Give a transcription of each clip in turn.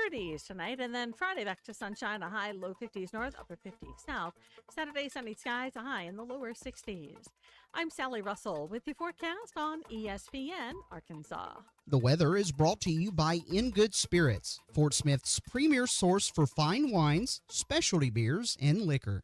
30s tonight, and then Friday back to sunshine, a high low 50s north, upper 50s south. Saturday, sunny skies, a high in the lower 60s. I'm Sally Russell with your forecast on ESPN Arkansas. The weather is brought to you by In Good Spirits, Fort Smith's premier source for fine wines, specialty beers, and liquor.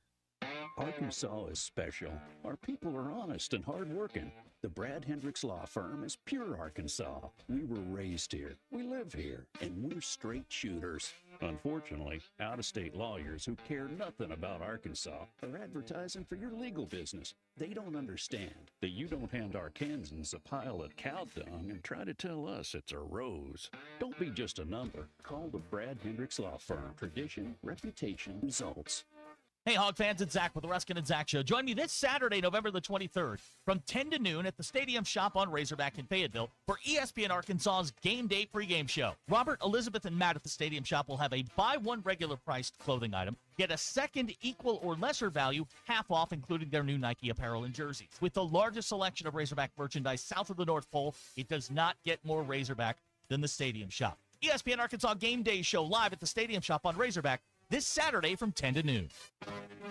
Arkansas is special. Our people are honest and hardworking. The Brad Hendricks Law Firm is pure Arkansas. We were raised here, we live here, and we're straight shooters. Unfortunately, out-of-state lawyers who care nothing about Arkansas are advertising for your legal business. They don't understand that you don't hand Arkansans a pile of cow dung and try to tell us it's a rose. Don't be just a number. Call the Brad Hendricks Law Firm. Tradition, reputation, results. Hey, Hog fans, it's Zach with the Ruskin and Zach Show. Join me this Saturday, November the 23rd, from 10 to noon at the Stadium Shop on Razorback in Fayetteville for ESPN Arkansas's Game Day pregame show. Robert, Elizabeth, and Matt at the Stadium Shop will have a buy one regular priced clothing item, get a second equal or lesser value, half off, including their new Nike apparel and jerseys. With the largest selection of Razorback merchandise south of the North Pole, it does not get more Razorback than the Stadium Shop. ESPN Arkansas Game Day show live at the Stadium Shop on Razorback this Saturday from 10 to noon.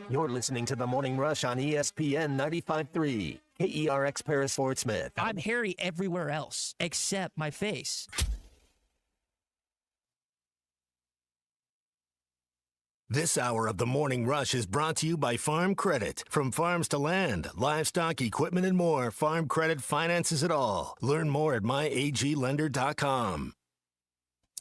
You're listening to The Morning Rush on ESPN 95.3, KERX Paris Fort Smith. I'm hairy everywhere else except my face. This hour of The Morning Rush is brought to you by Farm Credit. From farms to land, livestock, equipment, and more, Farm Credit finances it all. Learn more at myaglender.com.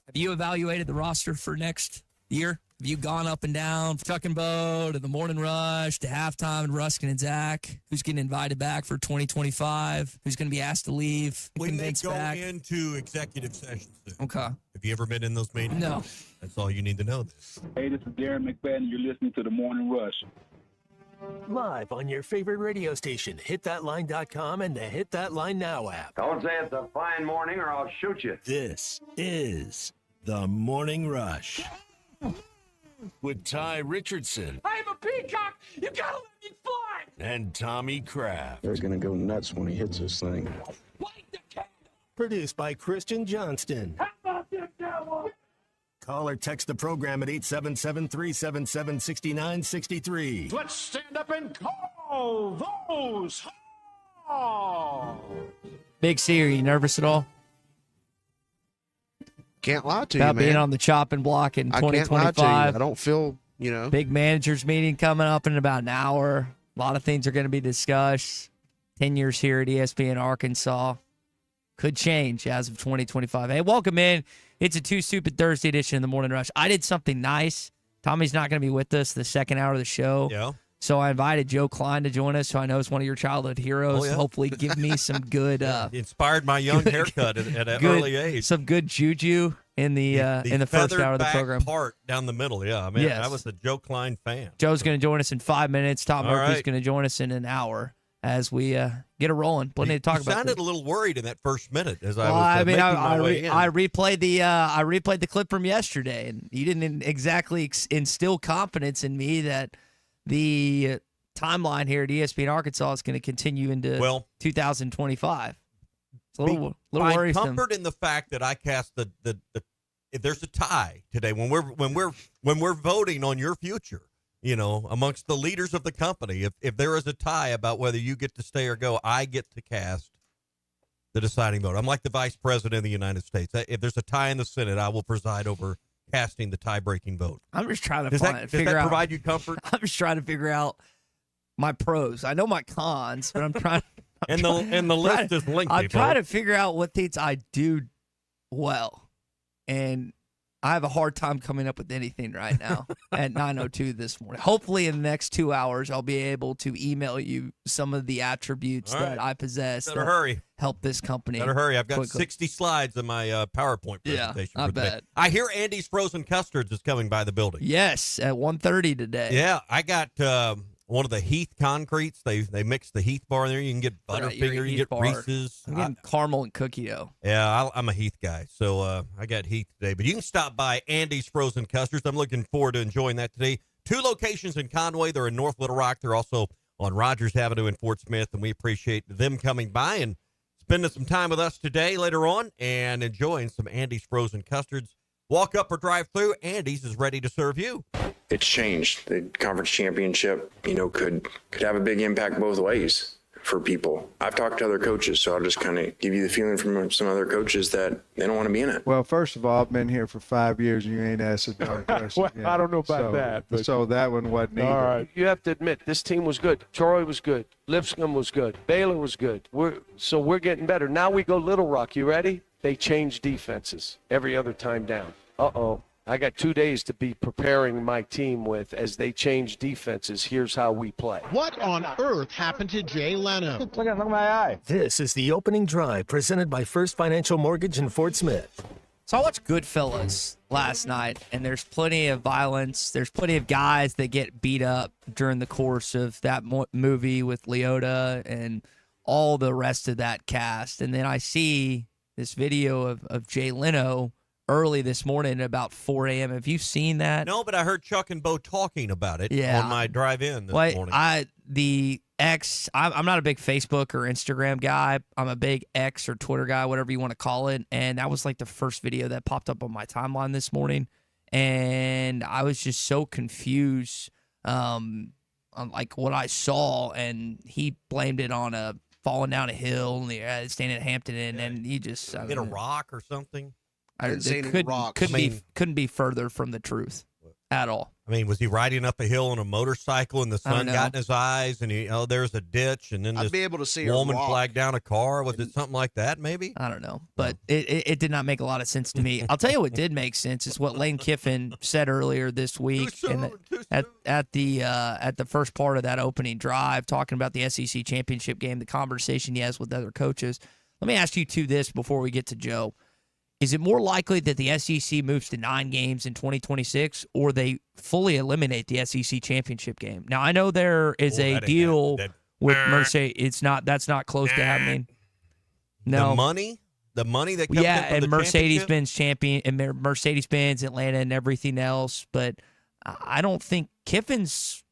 Have you evaluated the roster for next year? Have you gone up and down, Tuck and Bo, to the Morning Rush, to halftime, and Ruskin and Zach? Who's getting invited back for 2025? Who's going to be asked to leave? When they go into executive sessions. Okay. Have you ever been in those meetings? No. That's all you need to know. Hey, this is Darren McFadden. You're listening to The Morning Rush. Live on your favorite radio station, hitthatline.com and the Hit That Line Now app. Don't say it's a fine morning or I'll shoot you. This is The Morning Rush with Ty Richardson. I'm a peacock. You gotta let me fly. And Tommy Kraft. They're gonna go nuts when he hits this thing. Light the candle. Produced by Christian Johnston. How about them Cowboys? Call or text the program at 877-377-6963. Let's stand up and call those home. Big C, are you nervous at all? Can't lie to you, About man. being on the chopping block in 2025. I can't lie to you. I don't feel, Big managers meeting coming up in about an hour. A lot of things are going to be discussed. 10 years here at ESPN Arkansas. Could change as of 2025. Hey, welcome in. It's a Too Stupid Thursday edition of the Morning Rush. I did something nice. Tommy's not going to be with us the second hour of the show. Yeah. So I invited Joe Klein to join us, who I know is one of your childhood heroes. Oh, yeah. Hopefully give me some good... inspired my young haircut at an early age. Some good juju in the first hour of the program. Part down the middle, yeah. I mean, Yes. I was a Joe Klein fan. Joe's going to join us in 5 minutes. Tom All Murphy's right. going to join us in an hour as we get it rolling. Plenty to talk about. You sounded a little worried in that first minute as I Well, was making my way in. I replayed the clip from yesterday, and you didn't exactly instill confidence in me that the timeline here at ESPN Arkansas is going to continue into 2025. It's a little Find worrisome. comfort in the fact that I cast the if there's a tie today when we're voting on your future, amongst the leaders of the company, if there is a tie about whether you get to stay or go, I get to cast the deciding vote. I'm like the vice president of the United States. If there's a tie in the Senate, I will preside over casting the tie-breaking vote. I'm just trying to does figure that out. provide you comfort? I'm just trying to figure out my pros. I know my cons, but I'm trying. And the list is lengthy. I'm trying to figure out what things I do well, and I have a hard time coming up with anything right now at 9:02 this morning. Hopefully, in the next 2 hours, I'll be able to email you some of the attributes that I possess. Better hurry. Help this company. Better hurry. I've got quickly. 60 slides in my PowerPoint presentation. Yeah, I for today. bet. I hear Andy's Frozen Custards is coming by the building. Yes, at 1:30 today. Yeah, I got one of the Heath concretes. They mix the Heath bar in there. You can get Butterfinger, you can get Reese's. I'm getting caramel and cookie dough. Yeah, I'm a Heath guy, so I got Heath today. But you can stop by Andy's Frozen Custards. I'm looking forward to enjoying that today. 2 locations in Conway. They're in North Little Rock. They're also on Rogers Avenue in Fort Smith, and we appreciate them coming by and spending some time with us today later on and enjoying some Andy's Frozen Custards. Walk up or drive through, Andy's is ready to serve you. It's changed. The conference championship, could have a big impact both ways for people. I've talked to other coaches, so I'll just kind of give you the feeling from some other coaches that they don't want to be in it. Well, first of all, I've been here for 5 years, and you ain't asked a darn question. Well, yet. I don't know about that. But... So that one wasn't either. All right. You have to admit, this team was good. Troy was good. Lipscomb was good. Baylor was good. We're getting better. Now we go Little Rock. You ready? They change defenses every other time down. Uh-oh. I got 2 days to be preparing my team with as they change defenses. Here's how we play. What on earth happened to Jay Leno? Look at my eye. This is the opening drive presented by First Financial Mortgage in Fort Smith. So I watched Goodfellas last night, and there's plenty of violence. There's plenty of guys that get beat up during the course of that movie with Liotta and all the rest of that cast. And then I see this video of Jay Leno early this morning at about 4 a.m. Have you seen that? No, but I heard Chuck and Bo talking about it on my drive-in this morning. I'm not a big Facebook or Instagram guy. I'm a big X or Twitter guy, whatever you want to call it. And that was like the first video that popped up on my timeline this morning. And I was just so confused on like what I saw. And he blamed it on a falling down a hill, staying at Hampton Inn, and he just hit a rock or something. Couldn't be further from the truth at all. I mean, was he riding up a hill on a motorcycle and the sun got in his eyes and there's a ditch and then I'd this be able to see woman a rock. flagged down a car? Was it something like that maybe? I don't know, but it did not make a lot of sense to me. I'll tell you what did make sense is what Lane Kiffin said earlier this week at the first part of that opening drive, talking about the SEC championship game, the conversation he has with other coaches. Let me ask you two this before we get to Joe. Is it more likely that the SEC moves to 9 games in 2026 or they fully eliminate the SEC championship game? Now, I know there is a deal with Mercedes. That's not close to happening. No. The money that comes in from and the Mercedes-Benz champion and Mercedes-Benz, Atlanta, and everything else. But I don't think Kiffin's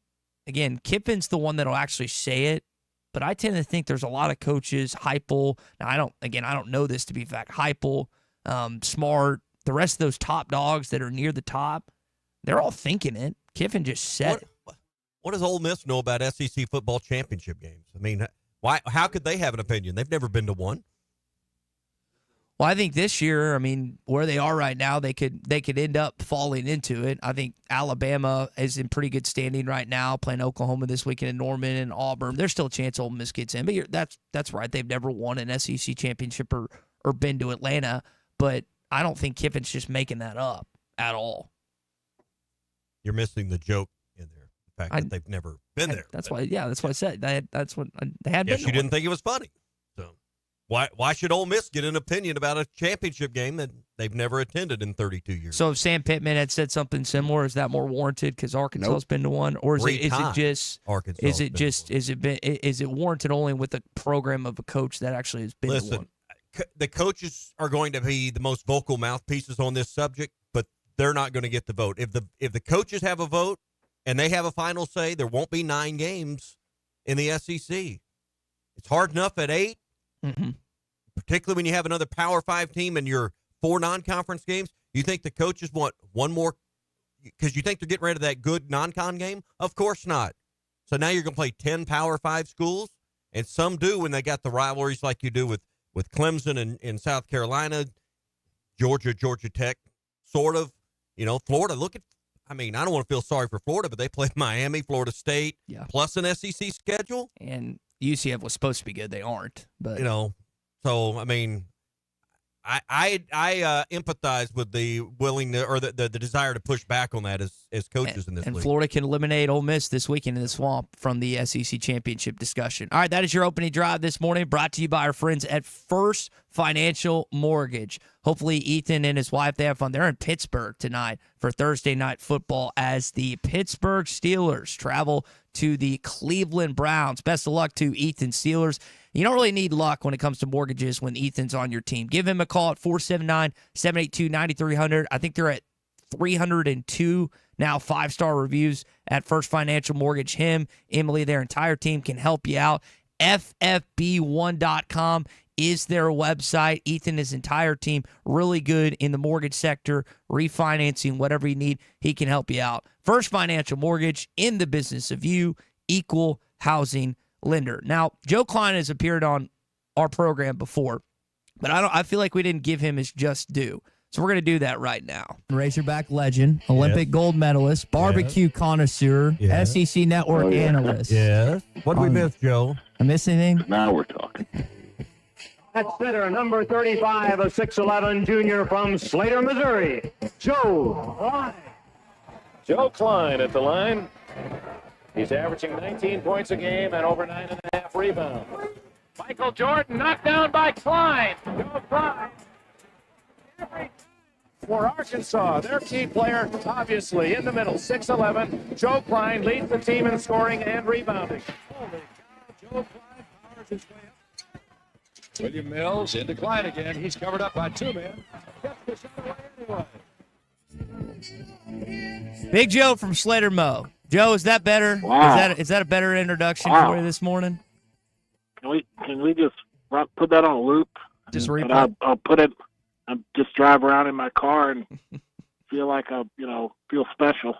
the one that'll actually say it. But I tend to think there's a lot of coaches, Heupel. Now, I don't know this to be fact. Heupel, Smart, the rest of those top dogs that are near the top, they're all thinking it. Kiffin just said it. What does Ole Miss know about SEC football championship games? I mean, how could they have an opinion? They've never been to one. Well, I think this year, where they are right now, they could end up falling into it. I think Alabama is in pretty good standing right now, playing Oklahoma this weekend in Norman and Auburn. There's still a chance Ole Miss gets in, but that's right. They've never won an SEC championship or been to Atlanta. But I don't think Kiffin's just making that up at all. You're missing the joke in there. The fact that they've never been there. That's why I said that's what they had. Yes, you didn't think it was funny. So why should Ole Miss get an opinion about a championship game that they've never attended in 32 years? So if Sam Pittman had said something similar, is that more warranted because Arkansas has been to one, or is it warranted only with the program of a coach that actually has been to one? The coaches are going to be the most vocal mouthpieces on this subject, but they're not going to get the vote. If the coaches have a vote and they have a final say, there won't be 9 games in the SEC. It's hard enough at 8, particularly when you have another Power 5 team and your 4 non-conference games. You think the coaches want one more because you think they're getting rid of that good non-con game? Of course not. So now you're going to play 10 Power 5 schools, and some do when they got the rivalries like you do with Clemson in South Carolina, Georgia Tech, sort of, Florida. I don't want to feel sorry for Florida, but they played Miami, Florida State, plus an SEC schedule. And UCF was supposed to be good. They aren't, but so I empathize with the willingness or the desire to push back on that as coaches in this league. And Florida can eliminate Ole Miss this weekend in the Swamp from the SEC championship discussion. All right, that is your opening drive this morning, brought to you by our friends at First Financial Mortgage. Hopefully Ethan and his wife, they have fun. They're in Pittsburgh tonight for Thursday night football as the Pittsburgh Steelers travel to the Cleveland Browns. Best of luck to Ethan Steelers. You don't really need luck when it comes to mortgages when Ethan's on your team. Give him a call at 479-782-9300. I think they're at 302 now 5-star reviews at First Financial Mortgage. Him, Emily, their entire team can help you out. FFB1.com is their website. Ethan, his entire team, really good in the mortgage sector, refinancing, whatever you need, he can help you out. First Financial Mortgage, in the business of you, equal housing lender. Now, Joe Klein has appeared on our program before, but I feel like we didn't give him his just due. So we're going to do that right now. Razorback legend, Olympic gold medalist, barbecue connoisseur, SEC network analyst. Yes. What did we miss, Joe? I miss anything? Now we're talking. At center, number 35, a 6'11 junior from Slater, Missouri, Joe Klein. Joe Klein at the line. He's averaging 19 points a game and over 9.5 rebounds. Michael Jordan knocked down by Klein. Joe Klein. For Arkansas, their key player, obviously, in the middle, 6'11". Joe Klein leads the team in scoring and rebounding. Holy cow, Joe Klein powers his way up. William Mills into Klein again. He's covered up by two men. Gets the shot away anyway. Big Joe from Slater Mo. Joe, is that better? Wow. Is that a better introduction for you this morning? Can we just put that on a loop? Just and replay. I'll put it. I just drive around in my car and feel like feel special.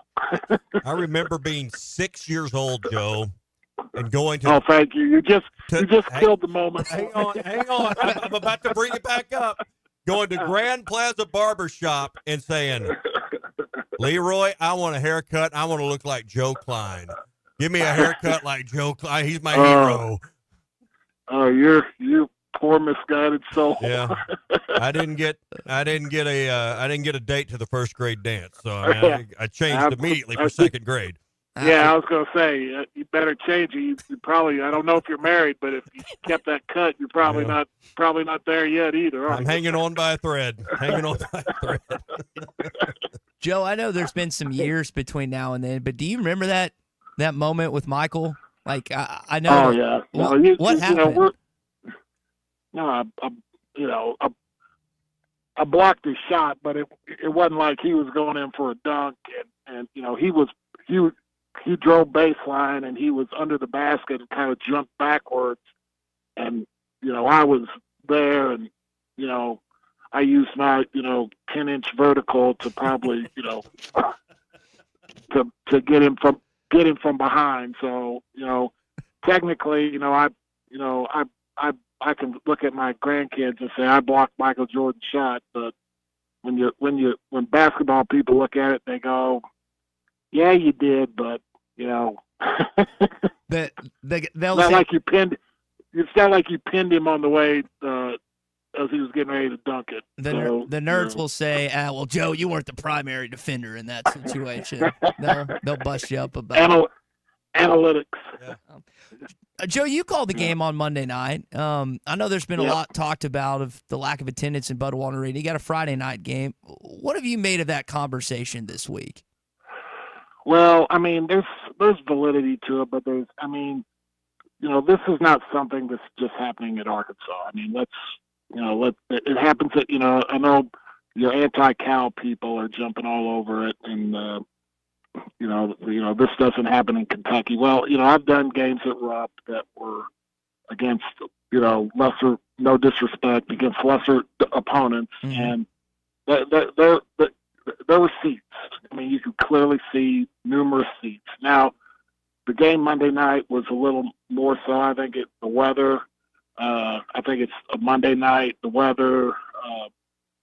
I remember being 6 years old, Joe, and going to. Oh, thank you. You just killed the moment. Hang on. I'm about to bring it back up. Going to Grand Plaza Barbershop and saying, Leroy, I want a haircut. I want to look like Joe Klein. Give me a haircut like Joe Klein. He's my hero. Oh, you poor misguided soul. Yeah, I didn't get a date to the first grade dance, so I changed immediately for second grade. Yeah, I was gonna say you better change it. You probably, I don't know if you're married, but if you kept that cut, you're probably not there yet either. I'm hanging on by a thread. Joe, I know there's been some years between now and then, but do you remember that moment with Michael? Like I know. Oh yeah. What happened? I blocked his shot, but it wasn't like he was going in for a dunk, and he drove baseline and he was under the basket and kind of jumped backwards, and I was there, and I used my 10-inch vertical to probably to get him from behind. So technically I can look at my grandkids and say I blocked Michael Jordan's shot, but when basketball people look at it, they go, "Yeah, you did," but they'll it's say, not like you pinned him on the way as he was getting ready to dunk it. The nerds will say, "Well, Joe, you weren't the primary defender in that situation." they'll bust you up about analytics. Yeah. Joe, you called the game on Monday night. I know there's been a lot talked about of the lack of attendance in Budweiser Arena. You got a Friday night game. What have you made of that conversation this week? Well, I mean, there's validity to it, but this is not something that's just happening at Arkansas. I mean, it happens at, I know your anti-Cal people are jumping all over it, and this doesn't happen in Kentucky. Well, I've done games at Rupp that were against, lesser, no disrespect, against lesser opponents, and there were seats. I mean, you could clearly see numerous seats. Now, the game Monday night was a little more so. I think the weather. I think it's a Monday night. The weather.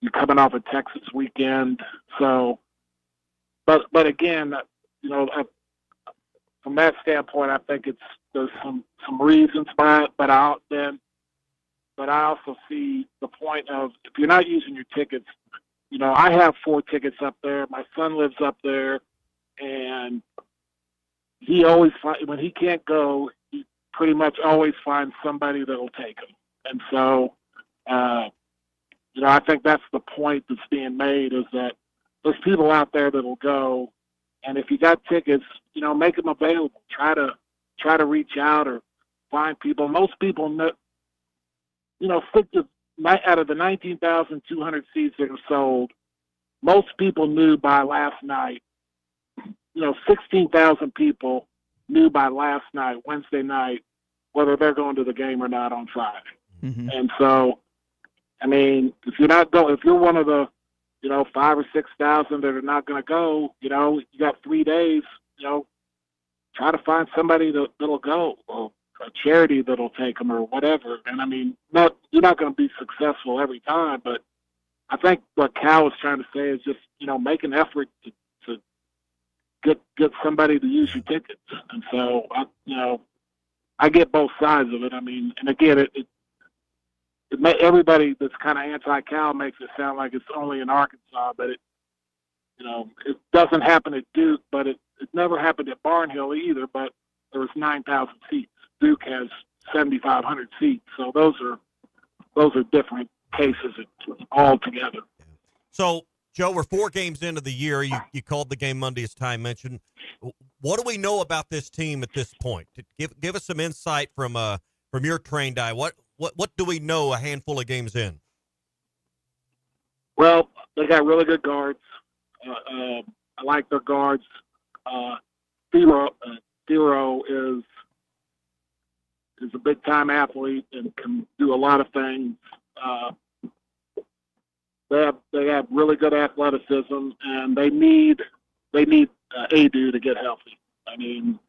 You're coming off a Texas weekend, so. But again, from that standpoint, I think there's some reasons by it. But I also see the point of, if you're not using your tickets, I have 4 tickets up there. My son lives up there, and he always when he can't go, he pretty much always finds somebody that'll take him. And so, I think that's the point that's being made, is that there's people out there that'll go, and if you got tickets, make them available. Try to reach out or find people. Most people know, out of the 19,200 seats that are sold, most people knew by last night. 16,000 people knew by last night, Wednesday night, whether they're going to the game or not on Friday. Mm-hmm. And so, I mean, if you're one of the, 5,000 or 6,000 that are not going to go, you got 3 days, try to find somebody that'll go, or a charity that'll take them, or whatever. And I mean, you're not going to be successful every time, but I think what Cal was trying to say is just, make an effort to get somebody to use your tickets. And so, I get both sides of it. I mean, and again, everybody that's kind of anti-Cal makes it sound like it's only in Arkansas, but it doesn't happen at Duke, but it never happened at Barnhill either, but there was 9,000 seats. Duke has 7,500 seats, so those are different cases altogether. So, Joe, we're 4 games into the year. You called the game Monday, as Ty mentioned. What do we know about this team at this point? Give us some insight from your trained eye. What do we know a handful of games in? Well, they got really good guards. I like their guards. Thero is a big time athlete and can do a lot of things. They have really good athleticism, and they need Adu to get healthy. I mean,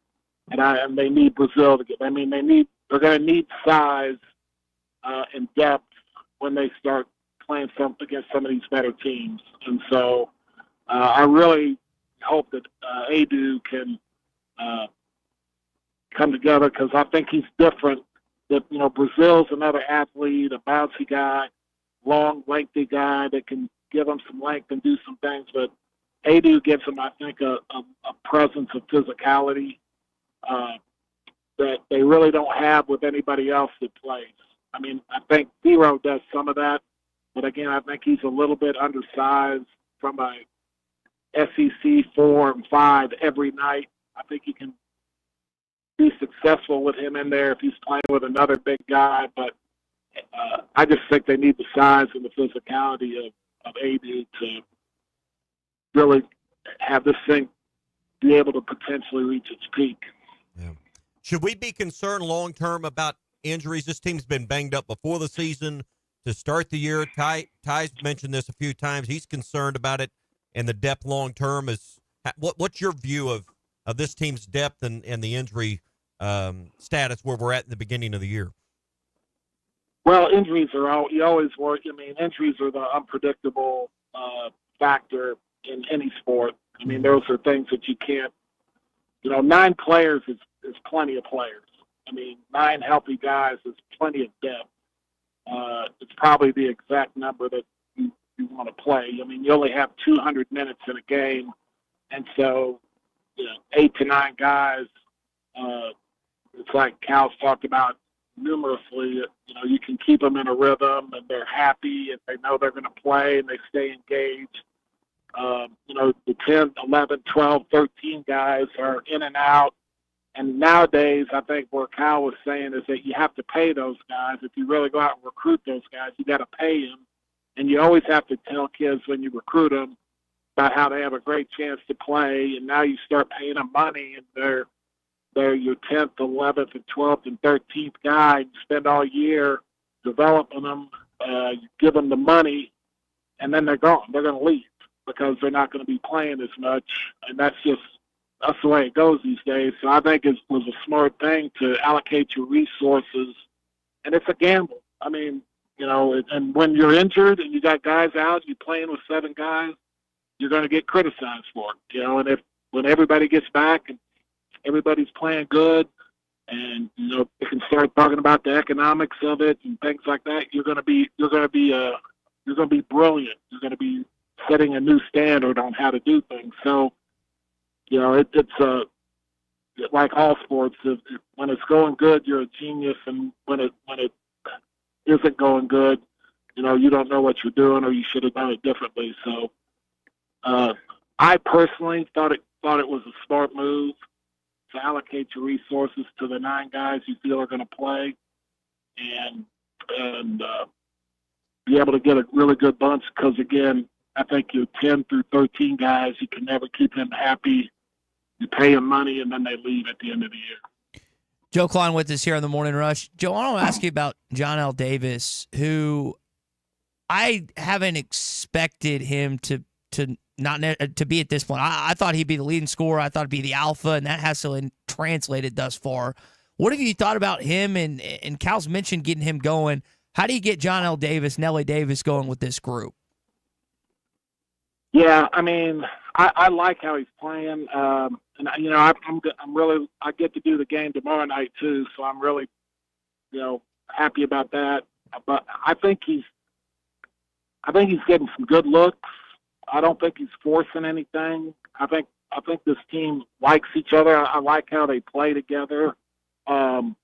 and they need Brazil to get. I mean, they're going to need size and depth when they start playing against some of these better teams. And so, I really hope that Adu can come together, because I think he's different. That Brazil's another athlete, a bouncy guy, long, lengthy guy that can give him some length and do some things. But Adu gives him, I think, a presence of physicality that they really don't have with anybody else that plays. I mean, I think Thero does some of that, but again, I think he's a little bit undersized from a SEC 4 and 5 every night. I think he can be successful with him in there if he's playing with another big guy, but I just think they need the size and the physicality of Adu to really have this thing be able to potentially reach its peak. Yeah. Should we be concerned long-term about injuries? This team's been banged up before the season to start the year. Ty's mentioned this a few times. He's concerned about it, and the depth long-term is what's your view of this team's depth and the injury status where we're at in the beginning of the year? Well, injuries you always worry. I mean, injuries are the unpredictable factor in any sport. I mean, those are things that you can't, 9 players is plenty of players. I mean, 9 healthy guys is plenty of depth. It's probably the exact number that you want to play. I mean, you only have 200 minutes in a game, and so 8 to 9 guys. It's like Cal's talked about numerously. You can keep them in a rhythm, and they're happy, and they know they're going to play, and they stay engaged. The 10, 11, 12, 13 guys are in and out. And nowadays, I think what Cal was saying is that you have to pay those guys. If you really go out and recruit those guys, you got to pay them. And you always have to tell kids when you recruit them about how they have a great chance to play. And now you start paying them money, and they're your 10th, 11th, and 12th, and 13th guy. You spend all year developing them. You give them the money, and then they're gone. They're going to leave because they're not going to be playing as much. And that's the way it goes these days. So I think it was a smart thing to allocate your resources, and it's a gamble. I mean, and when you're injured and you got guys out, you're playing with 7 guys, you're going to get criticized for it. And when everybody gets back and everybody's playing good, and they can start talking about the economics of it and things like that, you're going to be brilliant. You're going to be setting a new standard on how to do things. So, it's like all sports. When it's going good, you're a genius, and when it isn't going good, you don't know what you're doing, or you should have done it differently. So, I personally thought it was a smart move to allocate your resources to the 9 guys you feel are going to play, and be able to get a really good bunch. Because again, I think your 10 through 13 guys, you can never keep them happy. You pay them money, and then they leave at the end of the year. Joe Klein with us here on the Morning Rush. Joe, I want to ask you about John L. Davis, who I haven't expected him to be at this point. I thought he'd be the leading scorer. I thought he'd be the alpha, and that hasn't translated thus far. What have you thought about him? And Cal's mentioned getting him going. How do you get John L. Davis, Nelly Davis going with this group? Yeah, I mean, I like how he's playing, and you know, I'm really, I get to do the game tomorrow night too, so I'm really, you know, happy about that. But I think he's getting some good looks. I don't think he's forcing anything. I think this team likes each other. I like how they play together, and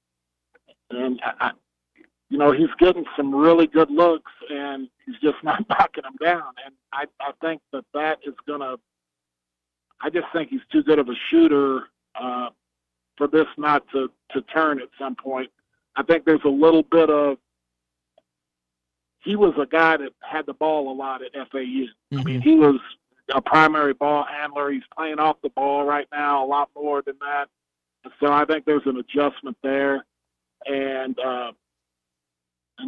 you know, he's getting some really good looks, and he's just not knocking them down. And I think that is going to – I just think he's too good of a shooter for this not to turn at some point. I think there's a little bit of – he was a guy that had the ball a lot at FAU. Mm-hmm. I mean, he was a primary ball handler. He's playing off the ball right now a lot more than that. And so I think there's an adjustment there. And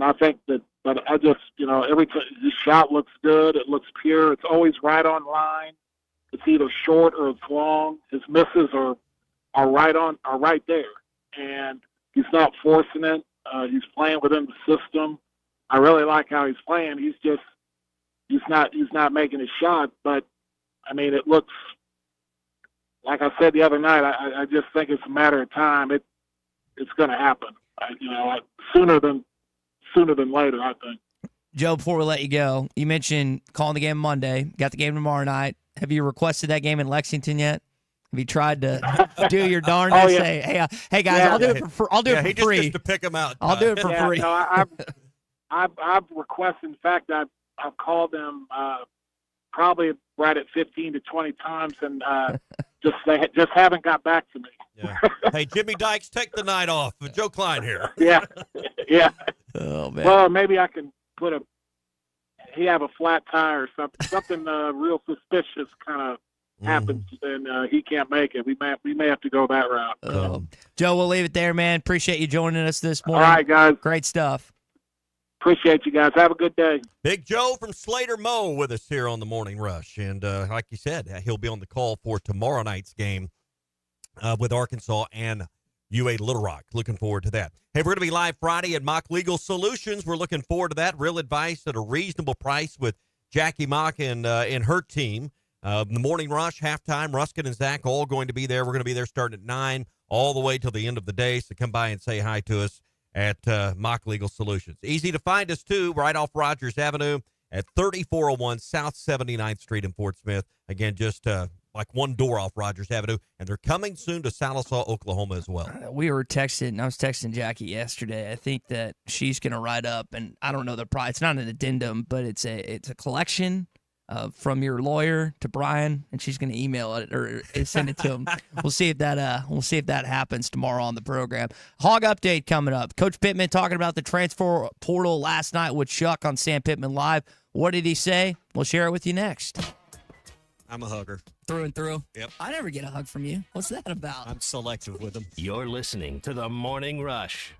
I think that, but I just, you know, every time his shot looks good, it looks pure. It's always right on line. It's either short or it's long. His misses are right there, and he's not forcing it. He's playing within the system. I really like how he's playing. He's not making a shot, but I mean, it looks like I said the other night. I just think it's a matter of time. It's going to happen. Sooner than later, I think. Joe, before we let you go, you mentioned calling the game Monday. Got the game tomorrow night. Have you requested that game in Lexington yet? Have you tried to do your darndest? Oh, yeah. Say, hey guys, I'll do it for he free. Just gets to pick them out. I'll do it for free. No, I've requested. In fact, I've called them probably right at 15 to 20 times, and they just haven't got back to me. Yeah. Hey, Jimmy Dykes, take the night off. Joe Klein here. Yeah. Oh man. Well, maybe I can put he have a flat tire or something real suspicious kind of happens, and he can't make it. We may have to go that route. Joe, we'll leave it there, man. Appreciate you joining us this morning. All right, guys. Great stuff. Appreciate you guys. Have a good day. Big Joe from Slater Mo with us here on the Morning Rush. And like you said, he'll be on the call for tomorrow night's game with Arkansas and UA Little Rock. Looking forward to that. Hey, we're going to be live Friday at Mock Legal Solutions. We're looking forward to that. Real advice at a reasonable price with Jackie Mock and her team. The Morning Rush, halftime, Ruskin and Zach all going to be there. We're going to be there starting at 9 all the way till the end of the day. So come by and say hi to us at Mock Legal Solutions. Easy to find us, too, right off Rogers Avenue at 3401 South 79th Street in Fort Smith. Again, just like one door off Rogers Avenue. And they're coming soon to Sallisaw, Oklahoma as well. We were texting. I was texting Jackie yesterday. I think that she's going to write up, and I don't know the price. It's not an addendum, but it's a collection from your lawyer to Brian, and she's going to email it or send it to him. We'll see if that happens tomorrow on the program. Hog update coming up. Coach Pittman talking about the transfer portal last night with Chuck on Sam Pittman Live. What did he say? We'll share it with you next. I'm a hugger. Through and through? Yep. I never get a hug from you. What's that about? I'm selective with them. You're listening to the Morning Rush.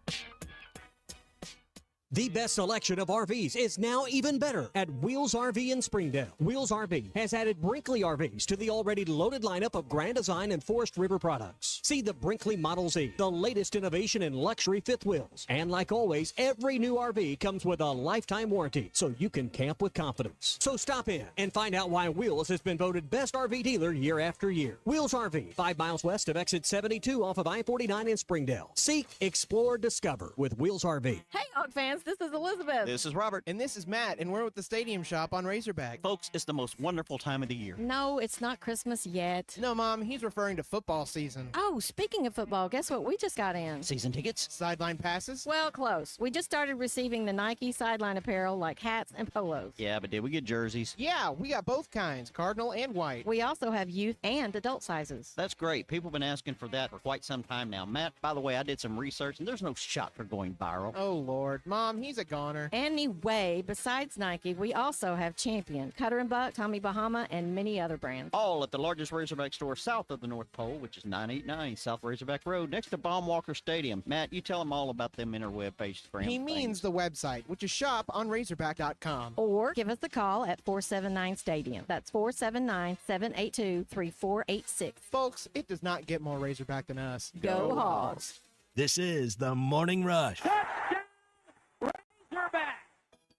The best selection of RVs is now even better at Wheels RV in Springdale. Wheels RV has added Brinkley RVs to the already loaded lineup of Grand Design and Forest River products. See the Brinkley Model Z, the latest innovation in luxury fifth wheels. And like always, every new RV comes with a lifetime warranty, so you can camp with confidence. So stop in and find out why Wheels has been voted best RV dealer year after year. Wheels RV, 5 miles west of exit 72 off of I-49 in Springdale. Seek, explore, discover with Wheels RV. Hey, Hog fans, this is Elizabeth. This is Robert. And this is Matt, and we're at the Stadium Shop on Razorback. Folks, it's the most wonderful time of the year. No, it's not Christmas yet. No, Mom, he's referring to football season. Oh, speaking of football, guess what we just got in? Season tickets? Sideline passes? Well, close. We just started receiving the Nike sideline apparel like hats and polos. Yeah, but did we get jerseys? Yeah, we got both kinds, cardinal and white. We also have youth and adult sizes. That's great. People have been asking for that for quite some time now. Matt, by the way, I did some research, and there's no shot for going viral. Oh, Lord. Mom, he's a goner. Anyway, besides Nike, we also have Champion, Cutter & Buck, Tommy Bahama, and many other brands. All at the largest Razorback store south of the North Pole, which is 989. Lane, South Razorback Road, next to Baumwalker Stadium. Matt, you tell them all about them interweb pages for him. He means the website, which is shop on Razorback.com. Or give us a call at 479-STADIUM. That's 479-782-3486. Folks, it does not get more Razorback than us. Go Hogs. This is the Morning Rush.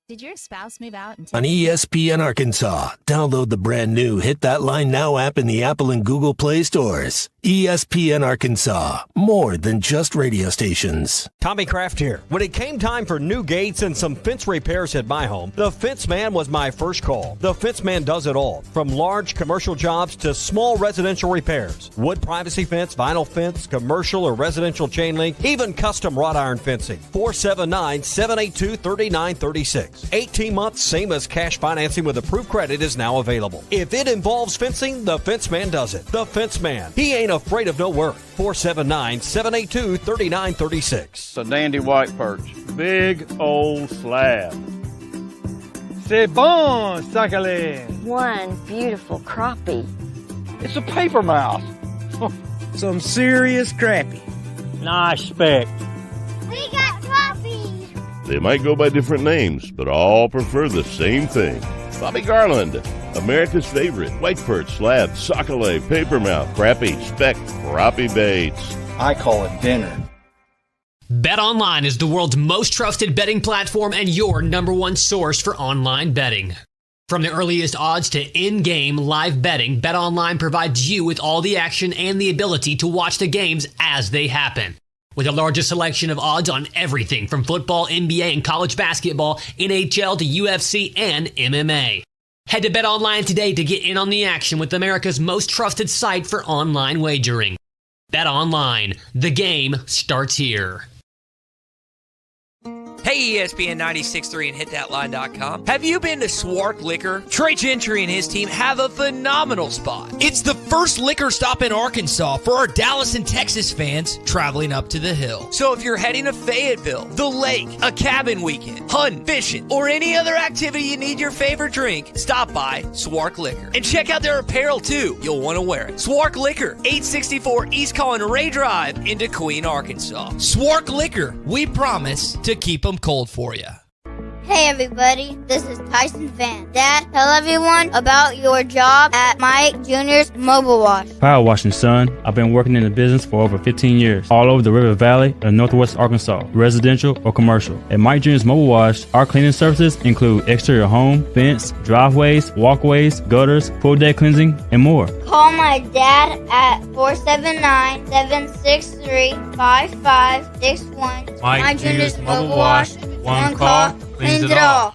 Did your spouse move out? On ESPN Arkansas, download the brand new Hit That Line Now app in the Apple and Google Play stores. ESPN Arkansas, more than just radio stations. Tommy Kraft here. When it came time for new gates and some fence repairs at my home, the Fence Man was my first call. The Fence Man does it all, from large commercial jobs to small residential repairs. Wood privacy fence, vinyl fence, commercial or residential chain link, even custom wrought iron fencing. 479-782-3936. 18 months, same as cash financing with approved credit is now available. If it involves fencing, the Fence Man does it. The Fence Man. He ain't afraid of no work. 479-782-3936. It's a dandy white perch. Big old slab. C'est bon, sacalé. One beautiful crappie. It's a paper mouse. Some serious crappie. Nice speck. We got crappies. They might go by different names, but all prefer the same thing. Bobby Garland, America's favorite white perch, slab, sockeye, papermouth, crappie, speck, crappie baits. I call it dinner. BetOnline is the world's most trusted betting platform and your number one source for online betting. From the earliest odds to in-game live betting, BetOnline provides you with all the action and the ability to watch the games as they happen. With the largest selection of odds on everything from football, NBA, and college basketball, NHL to UFC and MMA. Head to BetOnline today to get in on the action with America's most trusted site for online wagering. BetOnline, the game starts here. Hey, ESPN 96.3 and hitthatline.com. Have you been to Swark Liquor? Trey Gentry and his team have a phenomenal spot. It's the first liquor stop in Arkansas for our Dallas and Texas fans traveling up to the hill. So if you're heading to Fayetteville, the lake, a cabin weekend, hunting, fishing, or any other activity you need your favorite drink, stop by Swark Liquor. And check out their apparel too. You'll want to wear it. Swark Liquor, 864 East Collin Ray Drive into Queen, Arkansas. Swark Liquor, we promise to keep them cold for you. Hey everybody, this is Tyson Van. Dad, tell everyone about your job at Mike Jr.'s Mobile Wash. Power washing, son. I've been working in the business for over 15 years, all over the River Valley and Northwest Arkansas, residential or commercial. At Mike Jr.'s Mobile Wash, our cleaning services include exterior home, fence, driveways, walkways, gutters, pool deck cleansing, and more. Call my dad at 479-763-5561. Mike Jr.'s Mobile Wash. One call, cleans it all.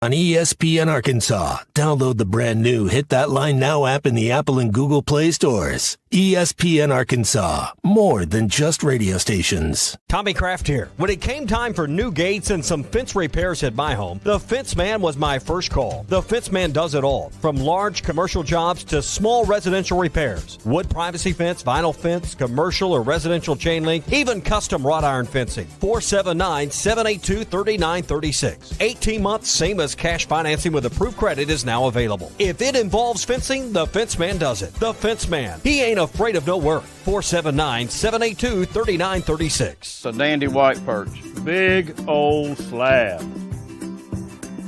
On ESPN Arkansas, download the brand new Hit That Line Now app in the Apple and Google Play stores. ESPN Arkansas, more than just radio stations. Tommy Kraft here. When it came time for new gates and some fence repairs at my home, the Fence Man was my first call. The Fence Man does it all, from large commercial jobs to small residential repairs. Wood privacy fence, vinyl fence, commercial or residential chain link, even custom wrought iron fencing. 479-782-3936. 18 months, same as cash financing with approved credit is now available. If it involves fencing, the Fence Man does it. The Fence Man. He ain't afraid of no work. 479-782-3936. It's a dandy white perch. Big old slab.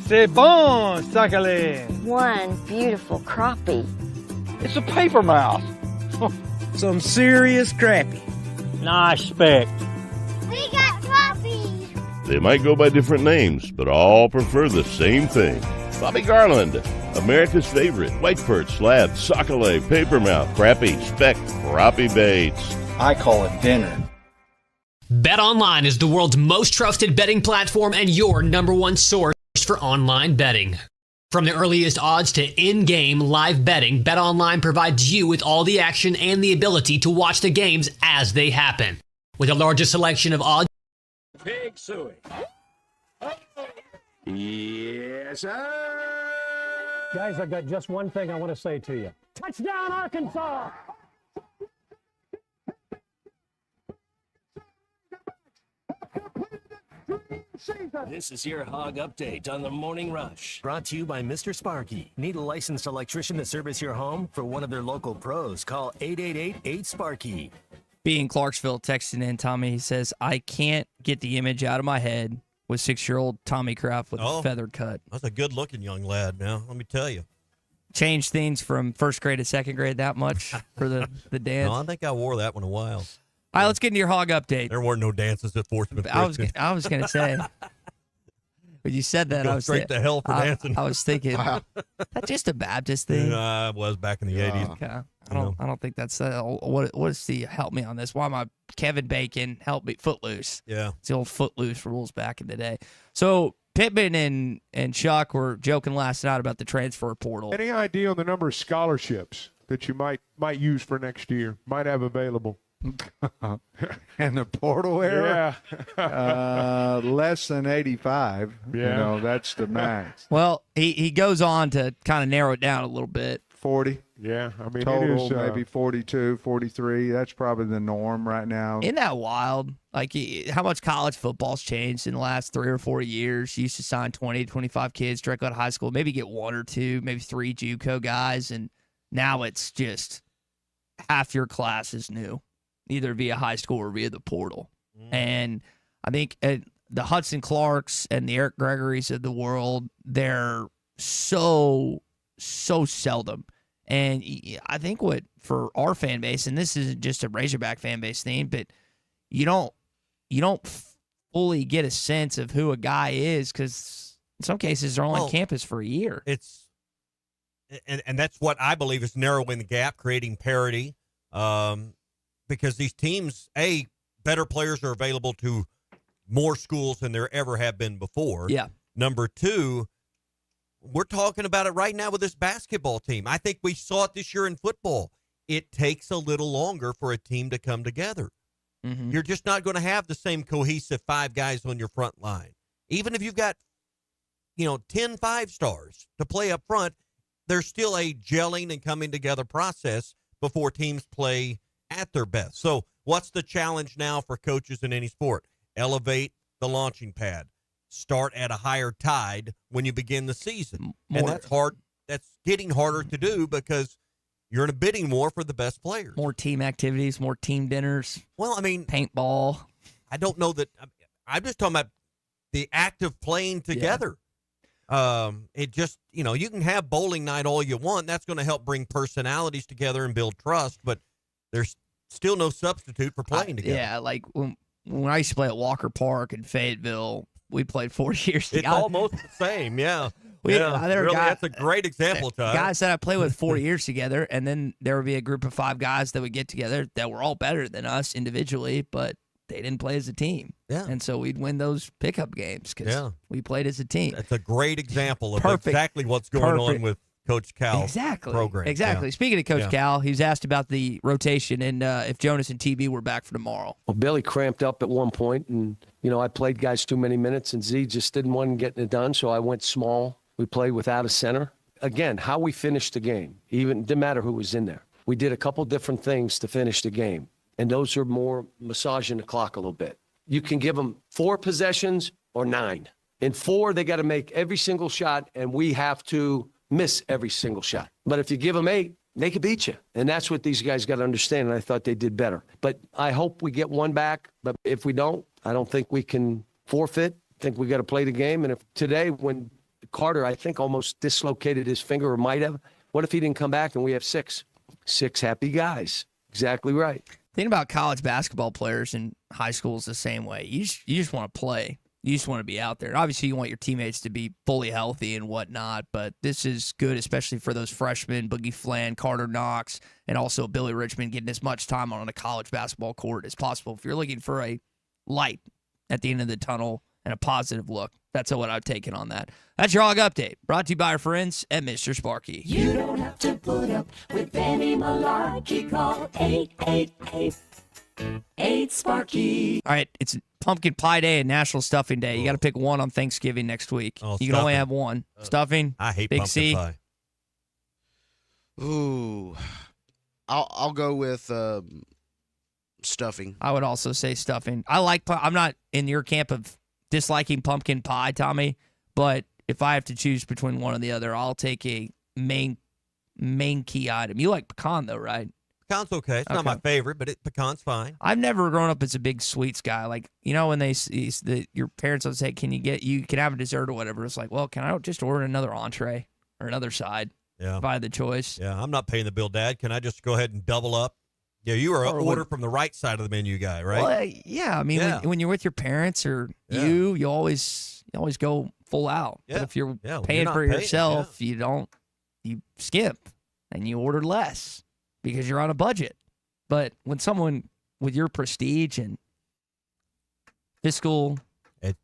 C'est bon, sacalé. One beautiful crappie. It's a paper mouse. Some serious crappie. Nice speck. We got crappies. They might go by different names, but all prefer the same thing. Bobby Garland, America's favorite white perch, slab, sockeye, papermouth, crappie, speck, crappie baits. I call it dinner. BetOnline is the world's most trusted betting platform and your number one source for online betting. From the earliest odds to in-game live betting, BetOnline provides you with all the action and the ability to watch the games as they happen. With the largest selection of odds, Big Suey. Yes, sir. Guys, I've got just one thing I want to say to you. Touchdown, Arkansas! This is your Hog Update on the Morning Rush. Brought to you by Mr. Sparky. Need a licensed electrician to service your home? For one of their local pros, call 888-8-SPARKY. B in Clarksville texting in, Tommy. He says, I can't get the image out of my head with 6-year-old Tommy Kraft with a feathered cut. That's a good-looking young lad now, let me tell you. Changed things from first grade to second grade that much for the dance? No, I think I wore that one a while. All right, let's get into your hog update. There weren't no dances at Fort Smith Christian. I was going to say, when you said that, Go I was straight to hell for dancing. I was thinking, that's just a Baptist thing. Yeah, it was back in the 80s. Okay. I don't think that's what is the help me on this? Why am I Kevin Bacon help me Footloose? Yeah, it's the old Footloose rules back in the day. So Pittman and Chuck were joking last night about the transfer portal. Any idea on the number of scholarships that you might use for next year? Might have available. In the portal era? Yeah. Less than 85. Yeah. You know, that's the max. Well, he goes on to kind of narrow it down a little bit. 40. Yeah, I mean, total it is, maybe 42, 43. That's probably the norm right now. Isn't that wild? Like how much college football's changed in the last 3 or 4 years. You used to sign 20, 25 kids directly out of high school, maybe get 1 or 2, maybe 3 JUCO guys, and now it's just half your class is new, either via high school or via the portal. And I think the Hudson Clarks and the Eric Gregorys of the world, they're so seldom. And I think what for our fan base, and this isn't just a Razorback fan base thing, but you don't fully get a sense of who a guy is because in some cases they're only on campus for a year. And that's what I believe is narrowing the gap, creating parity, because these teams, better players are available to more schools than there ever have been before. Yeah. Number 2, we're talking about it right now with this basketball team. I think we saw it this year in football. It takes a little longer for a team to come together. Mm-hmm. You're just not going to have the same cohesive 5 guys on your front line. Even if you've got, 10 5-stars to play up front, there's still a gelling and coming together process before teams play at their best. So what's the challenge now for coaches in any sport? Elevate the launching pad. Start at a higher tide when you begin the season. And that's hard. That's getting harder to do because you're in a bidding war for the best players. More team activities, more team dinners. Well, I mean, paintball. I don't know that. I'm just talking about the act of playing together. Yeah. It just, you can have bowling night all you want. That's going to help bring personalities together and build trust, but there's still no substitute for playing together. Yeah, like when I used to play at Walker Park in Fayetteville, we played 4 years together. It's almost the same, yeah. Really, that's a great example, Todd. Guys that I played with 4 years together, and then there would be a group of 5 guys that would get together that were all better than us individually, but they didn't play as a team. Yeah. And so we'd win those pickup games because we played as a team. That's a great example of exactly what's going on with Coach Cal's program. Exactly. Yeah. Speaking of Coach Cal, he was asked about the rotation and if Jonas and TB were back for tomorrow. Well, Billy cramped up at one point, and, I played guys too many minutes, and Z just didn't want getting it done, so I went small. We played without a center. Again, how we finished the game, didn't matter who was in there. We did a couple different things to finish the game, and those are more massaging the clock a little bit. You can give them 4 possessions or 9. In 4, they got to make every single shot, and we have to miss every single shot. But if you give them 8, they could beat you. And that's what these guys got to understand, and I thought they did better. But I hope we get 1 back. But if we don't, I don't think we can forfeit. I think we got to play the game. And if today, when Carter, I think, almost dislocated his finger or might have, what if he didn't come back and we have 6? 6 happy guys. Exactly right. Think about college basketball players in high school is the same way. You just want to play. You just want to be out there. Obviously, you want your teammates to be fully healthy and whatnot, but this is good, especially for those freshmen, Boogie Flan, Carter Knox, and also Billy Richmond getting as much time on a college basketball court as possible. If you're looking for a light at the end of the tunnel and a positive look, that's what I've taken on that. That's your Hog Update, brought to you by our friends at Mr. Sparky. You don't have to put up with any malarkey. Call 888-8-SPARKY. All right, it's Pumpkin Pie Day and National Stuffing Day. You got to pick one on Thanksgiving next week. You can only have one. Stuffing. I hate Big pumpkin C. pie. Ooh, I'll go with stuffing. I would also say stuffing. I'm not in your camp of disliking pumpkin pie, Tommy, but if I have to choose between one or the other, I'll take a main key item. You like pecan though, right? Pecan's okay. It's not my favorite, but pecan's fine. I've never grown up as a big sweets guy. Like, you know, when your parents would say, you can have a dessert or whatever. It's like, well, can I just order another entree or another side? Yeah. If I had the choice. Yeah, I'm not paying the bill, Dad. Can I just go ahead and double up? Yeah, you are an order from the right side of the menu guy, right? Well, yeah. I mean, when you're with your parents or you always go full out. Yeah. But if you're when paying you're for not paying, yourself, you skip and you order less because you're on a budget. But when someone with your prestige and fiscal,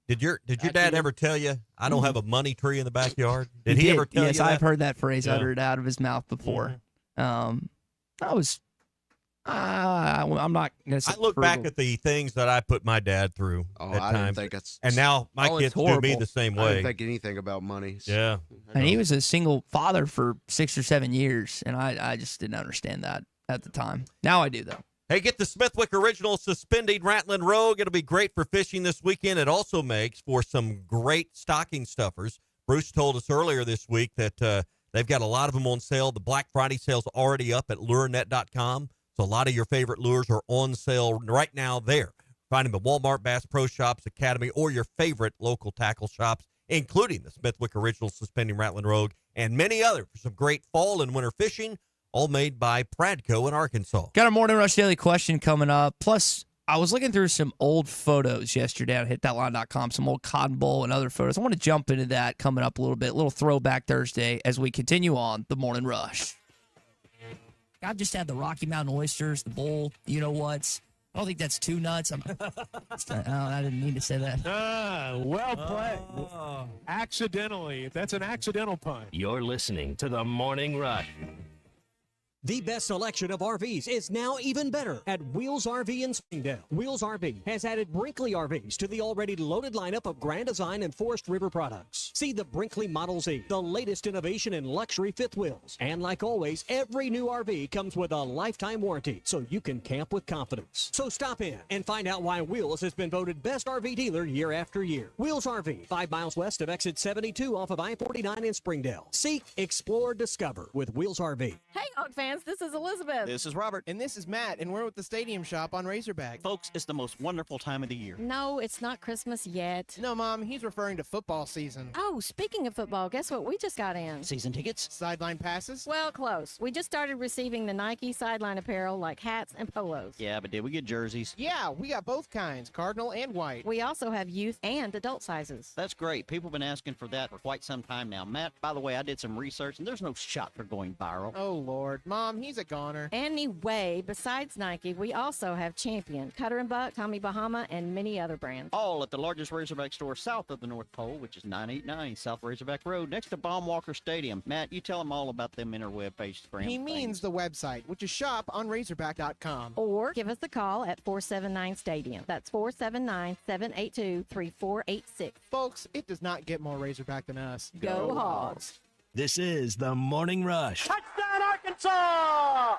did your dad ever tell you, I don't have a money tree in the backyard? Did he ever tell you that? Yes, I've heard that phrase uttered out of his mouth before. I'm not going to say I look back at the things that I put my dad through at I times. didn't think it's... And now my kids do me the same I way. didn't think anything about money. So. Yeah. And he was a single father for 6 or 7 years, and I just didn't understand that at the time. Now I do, though. Hey, get the Smithwick Original Suspended Rattling Rogue. It'll be great for fishing this weekend. It also makes for some great stocking stuffers. Bruce told us earlier this week that they've got a lot of them on sale. The Black Friday sale's already up at lurenet.com. So a lot of your favorite lures are on sale right now there. Find them at Walmart, Bass Pro Shops, Academy, or your favorite local tackle shops, including the Smithwick Original Suspending Rattling Rogue and many others for some great fall and winter fishing, all made by Pradco in Arkansas. Got a Morning Rush Daily question coming up. Plus, I was looking through some old photos yesterday on hitthatline.com, some old Cotton Bowl and other photos. I want to jump into that coming up a little bit, a little throwback Thursday as we continue on the Morning Rush. I've just had the Rocky Mountain oysters, the bowl, you know what's. I don't think that's too nuts. I didn't mean to say that. Well played. Accidentally. That's an accidental pun. You're listening to the Morning Rush. The best selection of RVs is now even better at Wheels RV in Springdale. Wheels RV has added Brinkley RVs to the already loaded lineup of Grand Design and Forest River products. See the Brinkley Model Z, the latest innovation in luxury fifth wheels. And like always, every new RV comes with a lifetime warranty, so you can camp with confidence. So stop in and find out why Wheels has been voted best RV dealer year after year. Wheels RV, 5 miles west of exit 72 off of I-49 in Springdale. Seek, explore, discover with Wheels RV. Hey, Hawk fans, this is Elizabeth. This is Robert. And this is Matt, and we're with the Stadium Shop on Razorback. Folks, it's the most wonderful time of the year. No, it's not Christmas yet. No, Mom, he's referring to football season. Oh, speaking of football, guess what we just got in? Season tickets? Sideline passes? Well, close. We just started receiving the Nike sideline apparel like hats and polos. Yeah, but did we get jerseys? Yeah, we got both kinds, cardinal and white. We also have youth and adult sizes. That's great. People have been asking for that for quite some time now. Matt, by the way, I did some research, and there's no shot for going viral. Oh, Lord. Mom, he's a goner. Anyway, besides Nike, we also have Champion, Cutter & Buck, Tommy Bahama, and many other brands. All at the largest Razorback store south of the North Pole, which is 989 South Razorback Road, next to Baumwalker Stadium. Matt, you tell them all about them interweb page brand. He means the website, which is shoponrazorback.com. Or give us a call at 479-STADIUM. That's 479-782-3486. Folks, it does not get more Razorback than us. Go Hogs! This is the Morning Rush. Touchdown, Arkansas!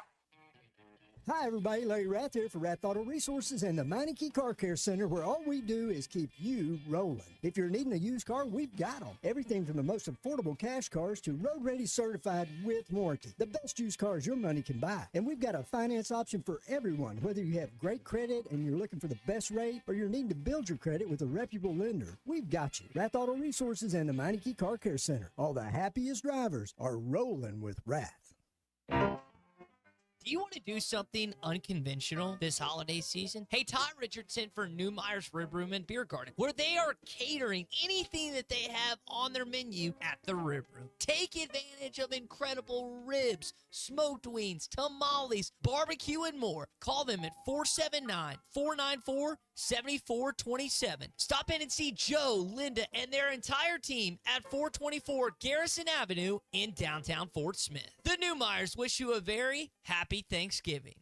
Hi, everybody. Larry Rath here for Rath Auto Resources and the Meineke Car Care Center, where all we do is keep you rolling. If you're needing a used car, we've got them. Everything from the most affordable cash cars to road-ready certified with warranty. The best used cars your money can buy. And we've got a finance option for everyone, whether you have great credit and you're looking for the best rate or you're needing to build your credit with a reputable lender. We've got you. Rath Auto Resources and the Meineke Car Care Center. All the happiest drivers are rolling with Rath. Do you want to do something unconventional this holiday season? Hey, Ty Richardson for New Myers Rib Room and Beer Garden, where they are catering anything that they have on their menu at the Rib Room. Take advantage of incredible ribs, smoked wings, tamales, barbecue, and more. Call them at 479-494-7427. Stop in and see Joe, Linda, and their entire team at 424 Garrison Avenue in downtown Fort Smith. The New Myers wish you a very happy Thanksgiving.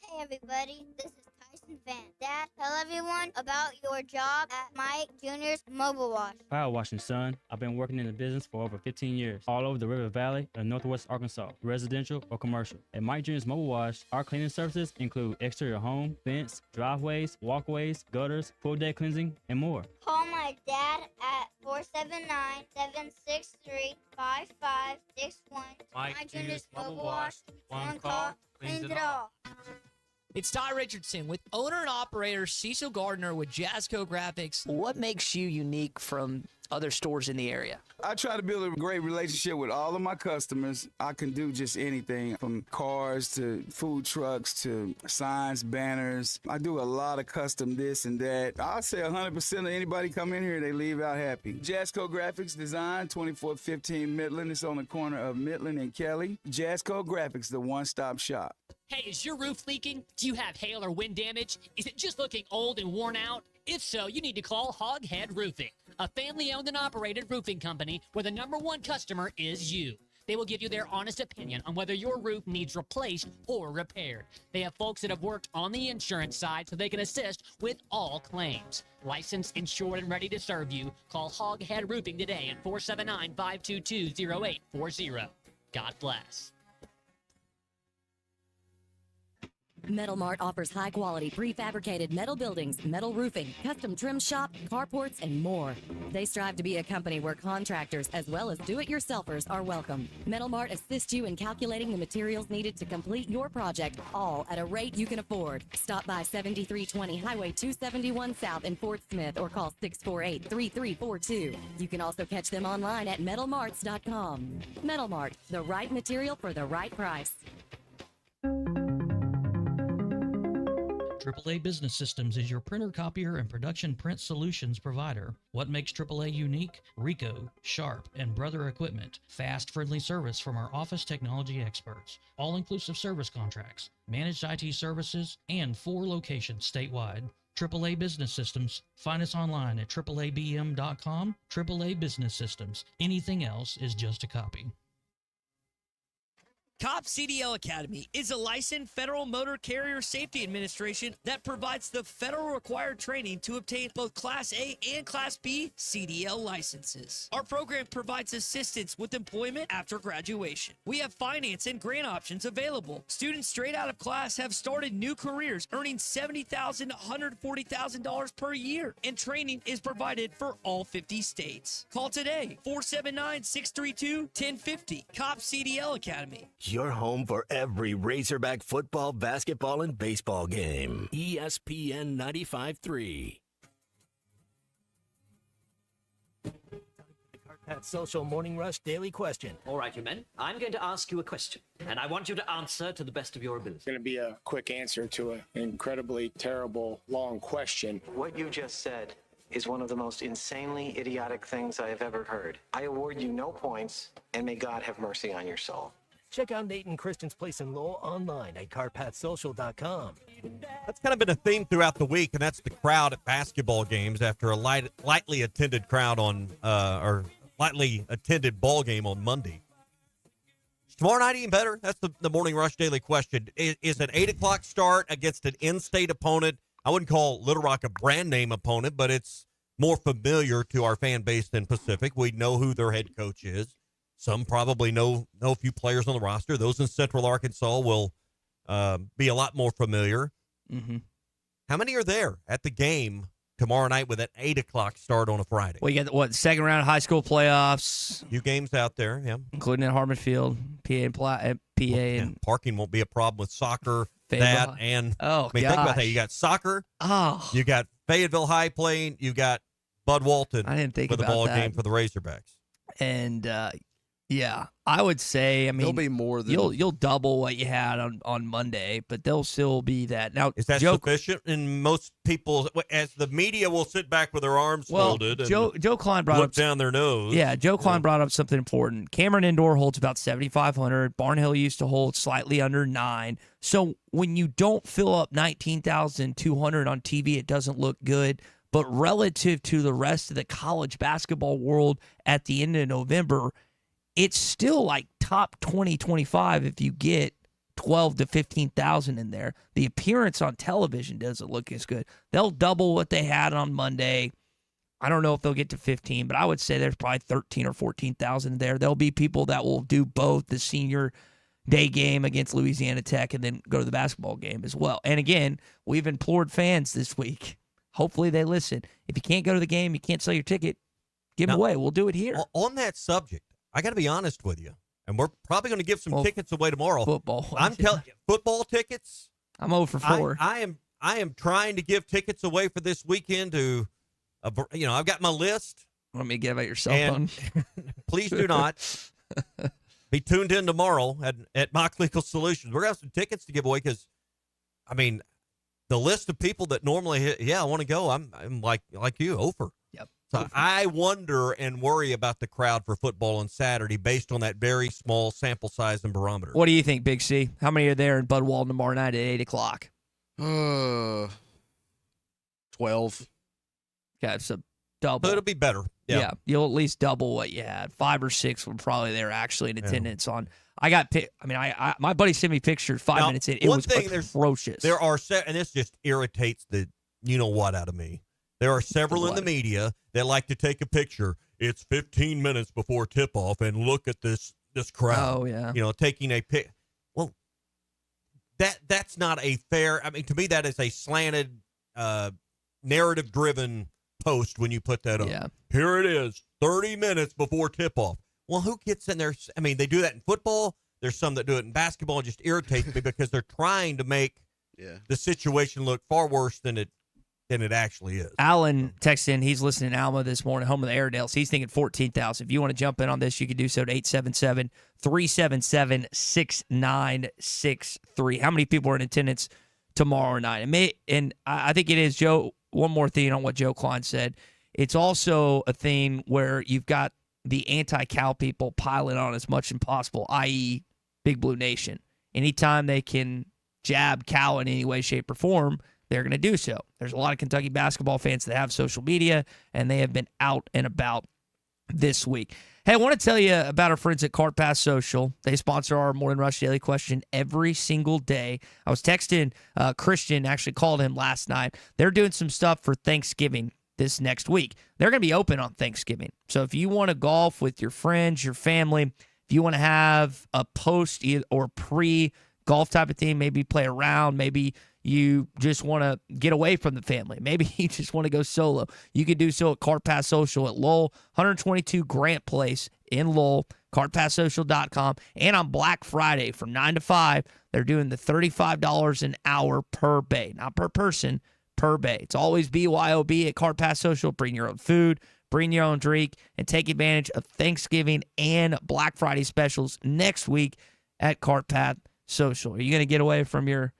Hey everybody, this is Tyson Van. Dad, tell everyone about your job at Mike Jr.'s Mobile Wash. Power washing, son. I've been working in the business for over 15 years, all over the River Valley and Northwest Arkansas, residential or commercial. At Mike Jr.'s Mobile Wash, our cleaning services include exterior home, fence, driveways, walkways, gutters, pool deck cleansing, and more. Call my my dad at 479-763-5561. Mike Junior's Mobile Wash. One call, cleans it all. It's Ty Richardson with owner and operator Cecil Gardner with Jazzco Graphics. What makes you unique from other stores in the area? I try to build a great relationship with all of my customers. I can do just anything from cars to food trucks to signs, banners. I do a lot of custom this and that. I'll say 100% of anybody come in here, they leave out happy. Jazzco Graphics Design, 2415 Midland. It's on the corner of Midland and Kelly. Jazzco Graphics, the one-stop shop. Hey, is your roof leaking? Do you have hail or wind damage? Is it just looking old and worn out? If so, you need to call Hoghead Roofing, a family-owned and operated roofing company where the #1 customer is you. They will give you their honest opinion on whether your roof needs replaced or repaired. They have folks that have worked on the insurance side so they can assist with all claims. Licensed, insured, and ready to serve you. Call Hoghead Roofing today at 479-522-0840. God bless. Metal Mart offers high-quality prefabricated metal buildings, metal roofing, custom trim shop, carports, and more. They strive to be a company where contractors as well as do-it-yourselfers are welcome. Metal Mart assists you in calculating the materials needed to complete your project, all at a rate you can afford. Stop by 7320 Highway 271 South in Fort Smith or call 648-3342. You can also catch them online at metalmarts.com. Metal Mart, the right material for the right price. AAA Business Systems is your printer, copier, and production print solutions provider. What makes AAA unique? Ricoh, Sharp, and Brother Equipment. Fast, friendly service from our office technology experts. All-inclusive service contracts, managed IT services, and 4 locations statewide. AAA Business Systems. Find us online at AAABM.com. AAA Business Systems. Anything else is just a copy. COP CDL Academy is a licensed Federal Motor Carrier Safety Administration that provides the federal required training to obtain both Class A and Class B CDL licenses. Our program provides assistance with employment after graduation. We have finance and grant options available. Students straight out of class have started new careers earning $70,000 to $140,000 per year, and training is provided for all 50 states. Call today, 479-632-1050, COP CDL Academy. Your home for every Razorback football, basketball, and baseball game. ESPN 95.3. Carpat Social Morning Rush Daily Question. All right, you men. I'm going to ask you a question, and I want you to answer to the best of your ability. It's going to be a quick answer to an incredibly terrible, long question. What you just said is one of the most insanely idiotic things I have ever heard. I award you no points, and may God have mercy on your soul. Check out Nate and Christian's Place in Lowell online at carpatsocial.com. That's kind of been a theme throughout the week, and that's the crowd at basketball games after a lightly attended crowd on or lightly attended ball game on Monday. Is tomorrow night even better? That's the Morning Rush Daily Question. Is an 8 o'clock start against an in-state opponent? I wouldn't call Little Rock a brand name opponent, but it's more familiar to our fan base than Pacific. We know who their head coach is. Some probably know a few players on the roster. Those in Central Arkansas will be a lot more familiar. Mm-hmm. How many are there at the game tomorrow night with an 8 o'clock start on a Friday? Well, you got second round of high school playoffs. Few games out there, yeah. Including at Harmon Field, PA and parking won't be a problem with soccer. Fayetteville. Think about gosh. that. You got soccer. Oh. You got Fayetteville High playing. You got Bud Walton. I didn't think for the about ball that. game for the Razorbacks. And yeah, I would say, I mean, there'll be more than you'll double what you had on Monday, but there'll still be that. Now, is that sufficient? And most people, as the media will sit back with their arms folded and Joe Klein brought look down their nose. Yeah, Joe Klein brought up something important. Cameron Indoor holds about 7,500. Barnhill used to hold slightly under 9. So when you don't fill up 19,200 on TV, it doesn't look good. But relative to the rest of the college basketball world at the end of November, it's still like top 20, 25 if you get 12 to 15,000 in there. The appearance on television doesn't look as good. They'll double what they had on Monday. I don't know if they'll get to 15, but I would say there's probably 13 or 14,000 there. There'll be people that will do both the senior day game against Louisiana Tech and then go to the basketball game as well. And again, we've implored fans this week. hopefully they listen. If you can't go to the game, you can't sell your ticket, give them Now, away. We'll do it here. On that subject, I got to be honest with you, and we're probably going to give some tickets away tomorrow. Football. I'm telling you, football tickets. I'm 0 for 4. I am trying to give tickets away for this weekend to, I've got my list. Want me to give out your cell phone? Please do not. Be tuned in tomorrow at Mock Legal Solutions. We're going to have some tickets to give away because, the list of people that normally hit, I want to go. I'm like you, over. Yep. So I wonder and worry about the crowd for football on Saturday based on that very small sample size and barometer. What do you think, Big C? How many are there in Bud Walton tomorrow night at 8 o'clock? 12. Okay, it's a double. It'll be better. Yeah. You'll at least double what you had. 5 or 6 were probably there actually in attendance on. I got my buddy sent me pictures 5 minutes in. It was atrocious. There are and this just irritates the you-know-what out of me. There are several in the media that like to take a picture. It's 15 minutes before tip-off and look at this crowd. Oh, yeah. Taking a pic. Well, that's not a fair. To me, that is a slanted, narrative-driven post when you put that up. Yeah. Here it is, 30 minutes before tip-off. Well, who gets in there? They do that in football. There's some that do it in basketball. It just irritates me because they're trying to make the situation look far worse than it actually is. Alan texted in. He's listening to Alma this morning, home of the Airedales. He's thinking 14,000. If you want to jump in on this, you can do so at 877-377-6963. How many people are in attendance tomorrow night? And I think it is, Joe, one more thing on what Joe Klein said. It's also a thing where you've got the anti-Cal people piling on as much as possible, i.e. Big Blue Nation. Anytime they can jab Cal in any way, shape, or form, they're going to do so. There's a lot of Kentucky basketball fans that have social media, and they have been out and about this week. Hey, I want to tell you about our friends at Cart Pass Social. They sponsor our Morning Rush Daily Question every single day. I was texting Christian, actually called him last night. They're doing some stuff for Thanksgiving this next week. They're going to be open on Thanksgiving. So if you want to golf with your friends, your family, if you want to have a post or pre-golf type of thing, maybe play around, maybe you just want to get away from the family, maybe you just want to go solo, you can do so at Cart Pass Social at Lowell, 122 Grant Place in Lowell, cartpasssocial.com. And on Black Friday from 9 to 5, they're doing the $35 an hour per bay, not per person, per bay. It's always BYOB at Cart Pass Social. Bring your own food, bring your own drink, and take advantage of Thanksgiving and Black Friday specials next week at Cart Pass Social. Are you going to get away from your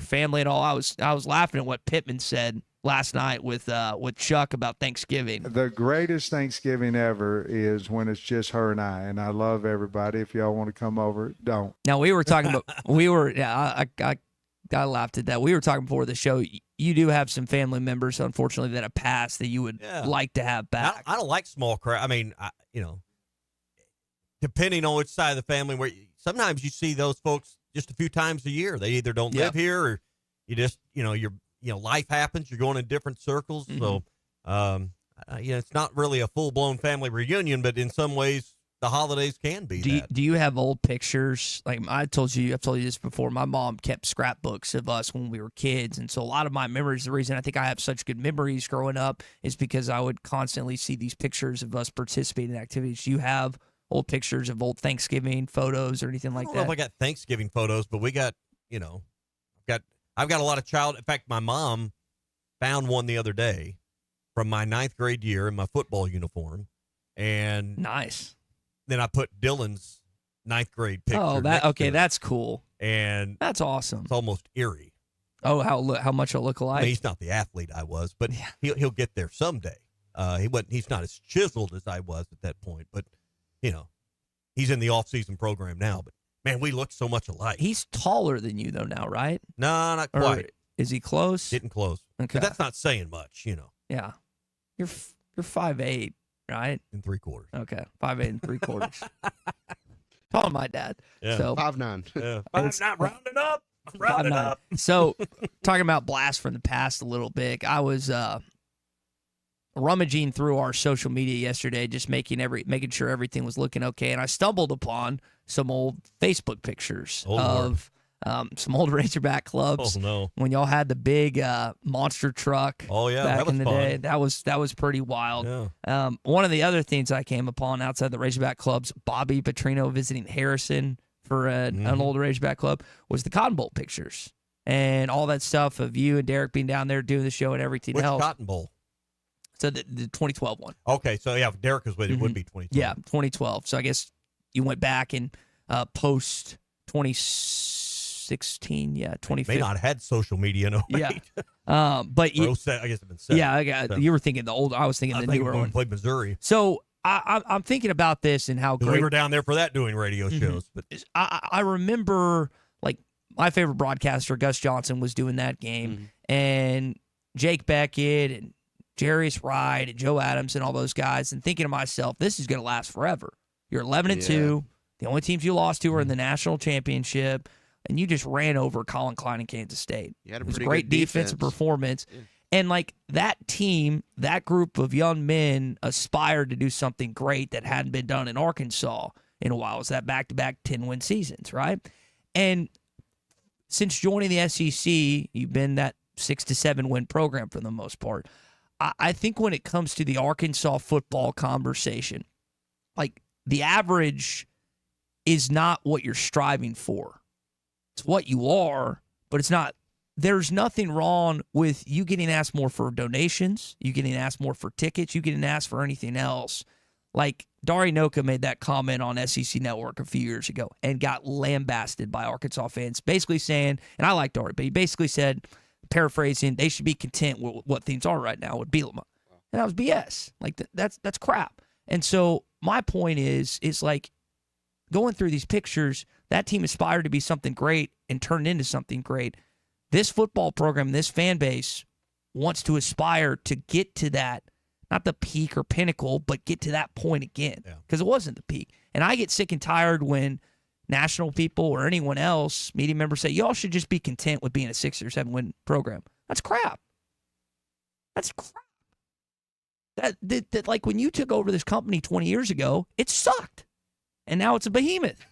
family at all? I was laughing at what Pittman said last night with Chuck about Thanksgiving. The greatest Thanksgiving ever is when it's just her and I love everybody. If y'all want to come over, don't. Now we were talking about I laughed at that. We were talking before the show. You do have some family members, unfortunately, that have passed that you would like to have back. I don't like small crowd. Depending on which side of the family, where sometimes you see those folks just a few times a year. They either don't live here, or you just life happens. You're going in different circles, so it's not really a full blown family reunion. But in some ways, the holidays can be. Do you have old pictures? Like I've told you this before. My mom kept scrapbooks of us when we were kids, and so a lot of my memories, the reason I think I have such good memories growing up is because I would constantly see these pictures of us participating in activities. Do you have old pictures of old Thanksgiving photos or anything like that? I don't know if I got Thanksgiving photos, but we got, I've got a lot of In fact, my mom found one the other day from my 9th grade year in my football uniform, and nice. Then I put Dylan's 9th grade picture. Oh, that's cool. And that's awesome. It's almost eerie. Oh, how much it'll look alike. He's not the athlete I was, but he'll get there someday. He's not as chiseled as I was at that point, but he's in the off-season program now. But man, we look so much alike. He's taller than you though now, right? No, not quite. Or is he close? Getting close. Okay, but that's not saying much, Yeah, you're 5'8", right? And 3/4. Okay, 5'8" and 3/4. Calling my dad. Yeah. So 5'9". Yeah, 5'9", rounding up. Rounding up. So talking about blast from the past a little bit, I was rummaging through our social media yesterday, just making sure everything was looking okay, and I stumbled upon some old Facebook pictures of some old Razorback clubs. Oh, no. When y'all had the big monster truck. Oh, yeah, back that was in the fun. day, that was pretty wild. Yeah. One of the other things I came upon outside the Razorback clubs, Bobby Petrino visiting Harrison for an old Razorback club, was the Cotton Bowl pictures and all that stuff of you and Derek being down there doing the show and everything Which else. Cotton Bowl? So the 2012 one. Okay, so yeah, if Derek was with it, would be 2012. Yeah, 2012. So I guess you went back and post 2016. Yeah, 2015. May not have had social media in 08. Yeah. But Or 07, I guess it's been 7. yeah, you were thinking the old. I was thinking the newer when one. we played Missouri. So I'm thinking about this and how 'Cause great we were down there for that doing radio shows. But I remember, like, my favorite broadcaster, Gus Johnson, was doing that game, and Jake Beckett and Jarius Wright and Joe Adams and all those guys, and thinking to myself, this is going to last forever. You're 11-2. The only teams you lost to were in the national championship, and you just ran over Colin Klein and Kansas State. You had a It was pretty great good defensive defense. performance. And, like, that team, that group of young men aspired to do something great that hadn't been done in Arkansas in a while. It was that back-to-back 10-win seasons, right? And since joining the SEC, you've been that 6 to 7 win program for the most part. I think when it comes to the Arkansas football conversation, like, the average is not what you're striving for. It's what you are, but it's not. There's nothing wrong with you getting asked more for donations, you getting asked more for tickets, you getting asked for anything else. Like, Dari Noka made that comment on SEC Network a few years ago and got lambasted by Arkansas fans, basically saying, and I like Dari, but he basically said, paraphrasing, they should be content with what things are right now with Bielema. And that was BS. Like, that's crap. And so my point is like, going through these pictures, that team aspired to be something great and turned into something great. This football program, this fan base wants to aspire to get to that, not the peak or pinnacle, but get to that point again, because it wasn't the peak. And I get sick and tired when national people or anyone else, media members, say, y'all should just be content with being a 6 or 7 win program. That's crap. That's crap. That like, when you took over this company 20 years ago, it sucked. And now it's a behemoth.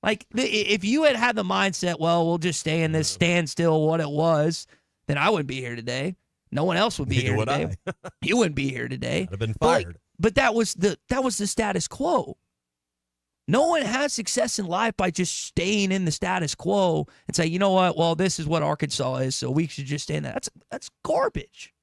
Like, if you had the mindset, well, we'll just stay in this standstill what it was, then I wouldn't be here today. No one else would be here today. You wouldn't be here today. I'd have been fired. But that was the status quo. No one has success in life by just staying in the status quo and say, you know what? Well, this is what Arkansas is, so we should just stay in that. That's garbage.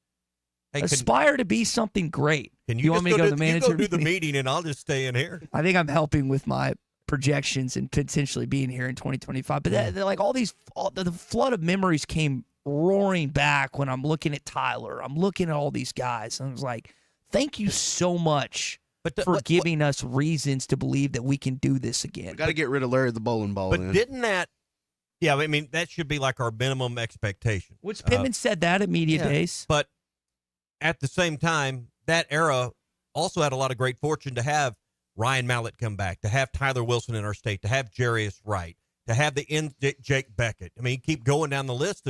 Hey, Aspire to be something great. Can you want me just to go go to the you manager go do the meeting and I'll just stay in here? I think I'm helping with my projections and potentially being here in 2025. But they're like, the flood of memories came roaring back when I'm looking at Tyler. I'm looking at all these guys. And I was like, thank you so much for giving us reasons to believe that we can do this again. Got to get rid of Larry the bowling ball. But didn't that? Yeah, I mean, that should be like our minimum expectation. Which Pittman said that at media days. But at the same time, that era also had a lot of great fortune to have Ryan Mallett come back, to have Tyler Wilson in our state, to have Jarius Wright, to have Jake Beckett. I mean, keep going down the list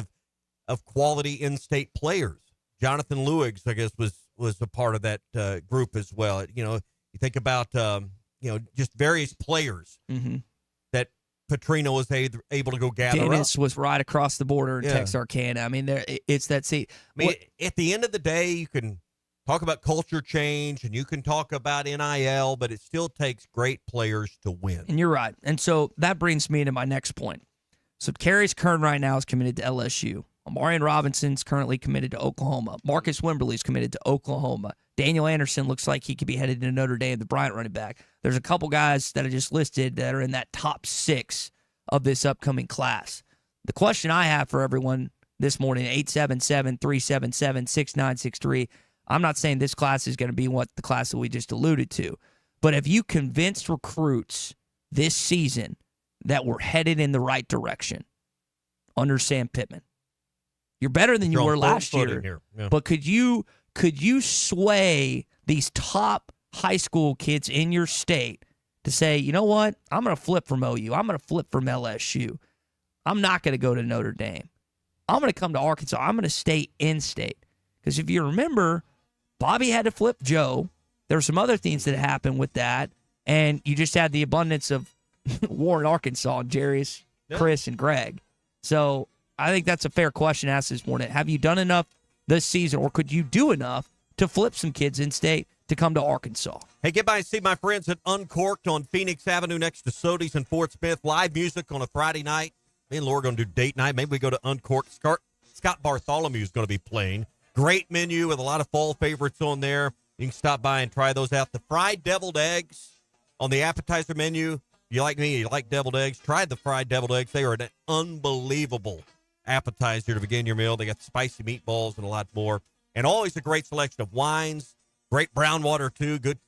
of quality in-state players. Jonathan Lewis, I guess, was a part of that group as well. You know, you think about just various players that Petrino was able to go gather Dennis up. was right across the border in Texarkana. I mean, it's that seat. I mean, at the end of the day, you can talk about culture change and you can talk about NIL, but it still takes great players to win. And you're right. And so that brings me to my next point. So Carius Kern right now is committed to LSU. Amarian Robinson's currently committed to Oklahoma. Marcus Wimberly's committed to Oklahoma. Daniel Anderson looks like he could be headed to Notre Dame, the Bryant running back. There's a couple guys that I just listed that are in that top 6 of this upcoming class. The question I have for everyone this morning, 877-377-6963, I'm not saying this class is going to be what the class that we just alluded to, but have you convinced recruits this season that we're headed in the right direction under Sam Pittman? You're better than you were last year, but could you sway these top high school kids in your state to say, you know what, I'm going to flip from OU, I'm going to flip from LSU, I'm not going to go to Notre Dame, I'm going to come to Arkansas, I'm going to stay in state? Because if you remember, Bobby had to flip Joe. There were some other things that happened with that, and you just had the abundance of war in Arkansas, and Jarius Chris and Greg. So I think that's a fair question to ask this morning. Have you done enough this season, or could you do enough to flip some kids in state to come to Arkansas? Hey, get by and see my friends at Uncorked on Phoenix Avenue next to Sody's in Fort Smith. Live music on a Friday night. Me and Laura are going to do date night. Maybe we go to Uncorked. Scott Bartholomew is going to be playing. Great menu with a lot of fall favorites on there. You can stop by and try those out. The fried deviled eggs on the appetizer menu. You like me, you like deviled eggs. Try the fried deviled eggs. They are an unbelievable appetizer to begin your meal. They got spicy meatballs and a lot more. And always a great selection of wines. Great brown water, too. Good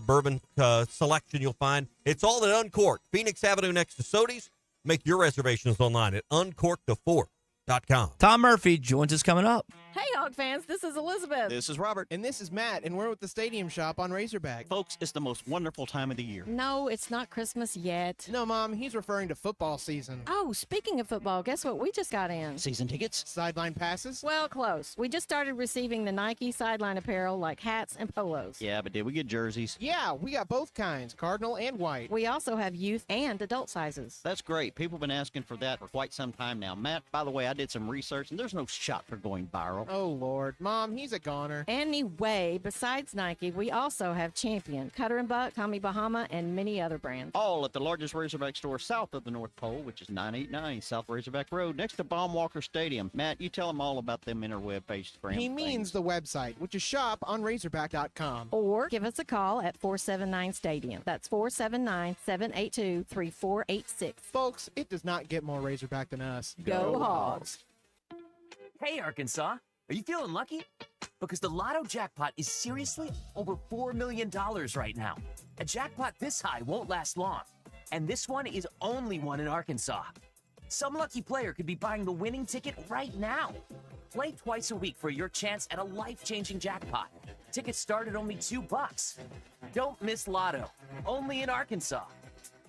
bourbon selection you'll find. It's all at Uncorked. Phoenix Avenue next to Sody's. Make your reservations online at uncorkedtofort.com. Tom Murphy joins us coming up. Hey, Hawk fans, this is Elizabeth. This is Robert. And this is Matt, and we're with the Stadium Shop on Razorback. Folks, it's the most wonderful time of the year. No, it's not Christmas yet. No, Mom, he's referring to football season. Oh, speaking of football, guess what we just got in? Season tickets? Sideline passes? Well, close. We just started receiving the Nike sideline apparel like hats and polos. Yeah, but did we get jerseys? Yeah, we got both kinds, cardinal and white. We also have youth and adult sizes. That's great. People have been asking for that for quite some time now. Matt, by the way, I did some research, and there's no shot for going viral. Oh, Lord. Mom, he's a goner. Anyway, besides Nike, we also have Champion, Cutter and Buck, Tommy Bahama, and many other brands. All at the largest Razorback store south of the North Pole, which is 989 South Razorback Road, next to Baum-Walker Stadium. Matt, you tell them all about them interweb-based brands. He means the website, which is shop on Razorback.com. Or give us a call at 479-STADIUM. That's 479-782-3486. Folks, it does not get more Razorback than us. Go Hogs! Hey, Arkansas. Are you feeling lucky? Because the Lotto jackpot is seriously over $4 million right now. A jackpot this high won't last long. And this one is only one in Arkansas. Some lucky player could be buying the winning ticket right now. Play twice a week for your chance at a life-changing jackpot. Tickets start at only $2. Don't miss Lotto. Only in Arkansas.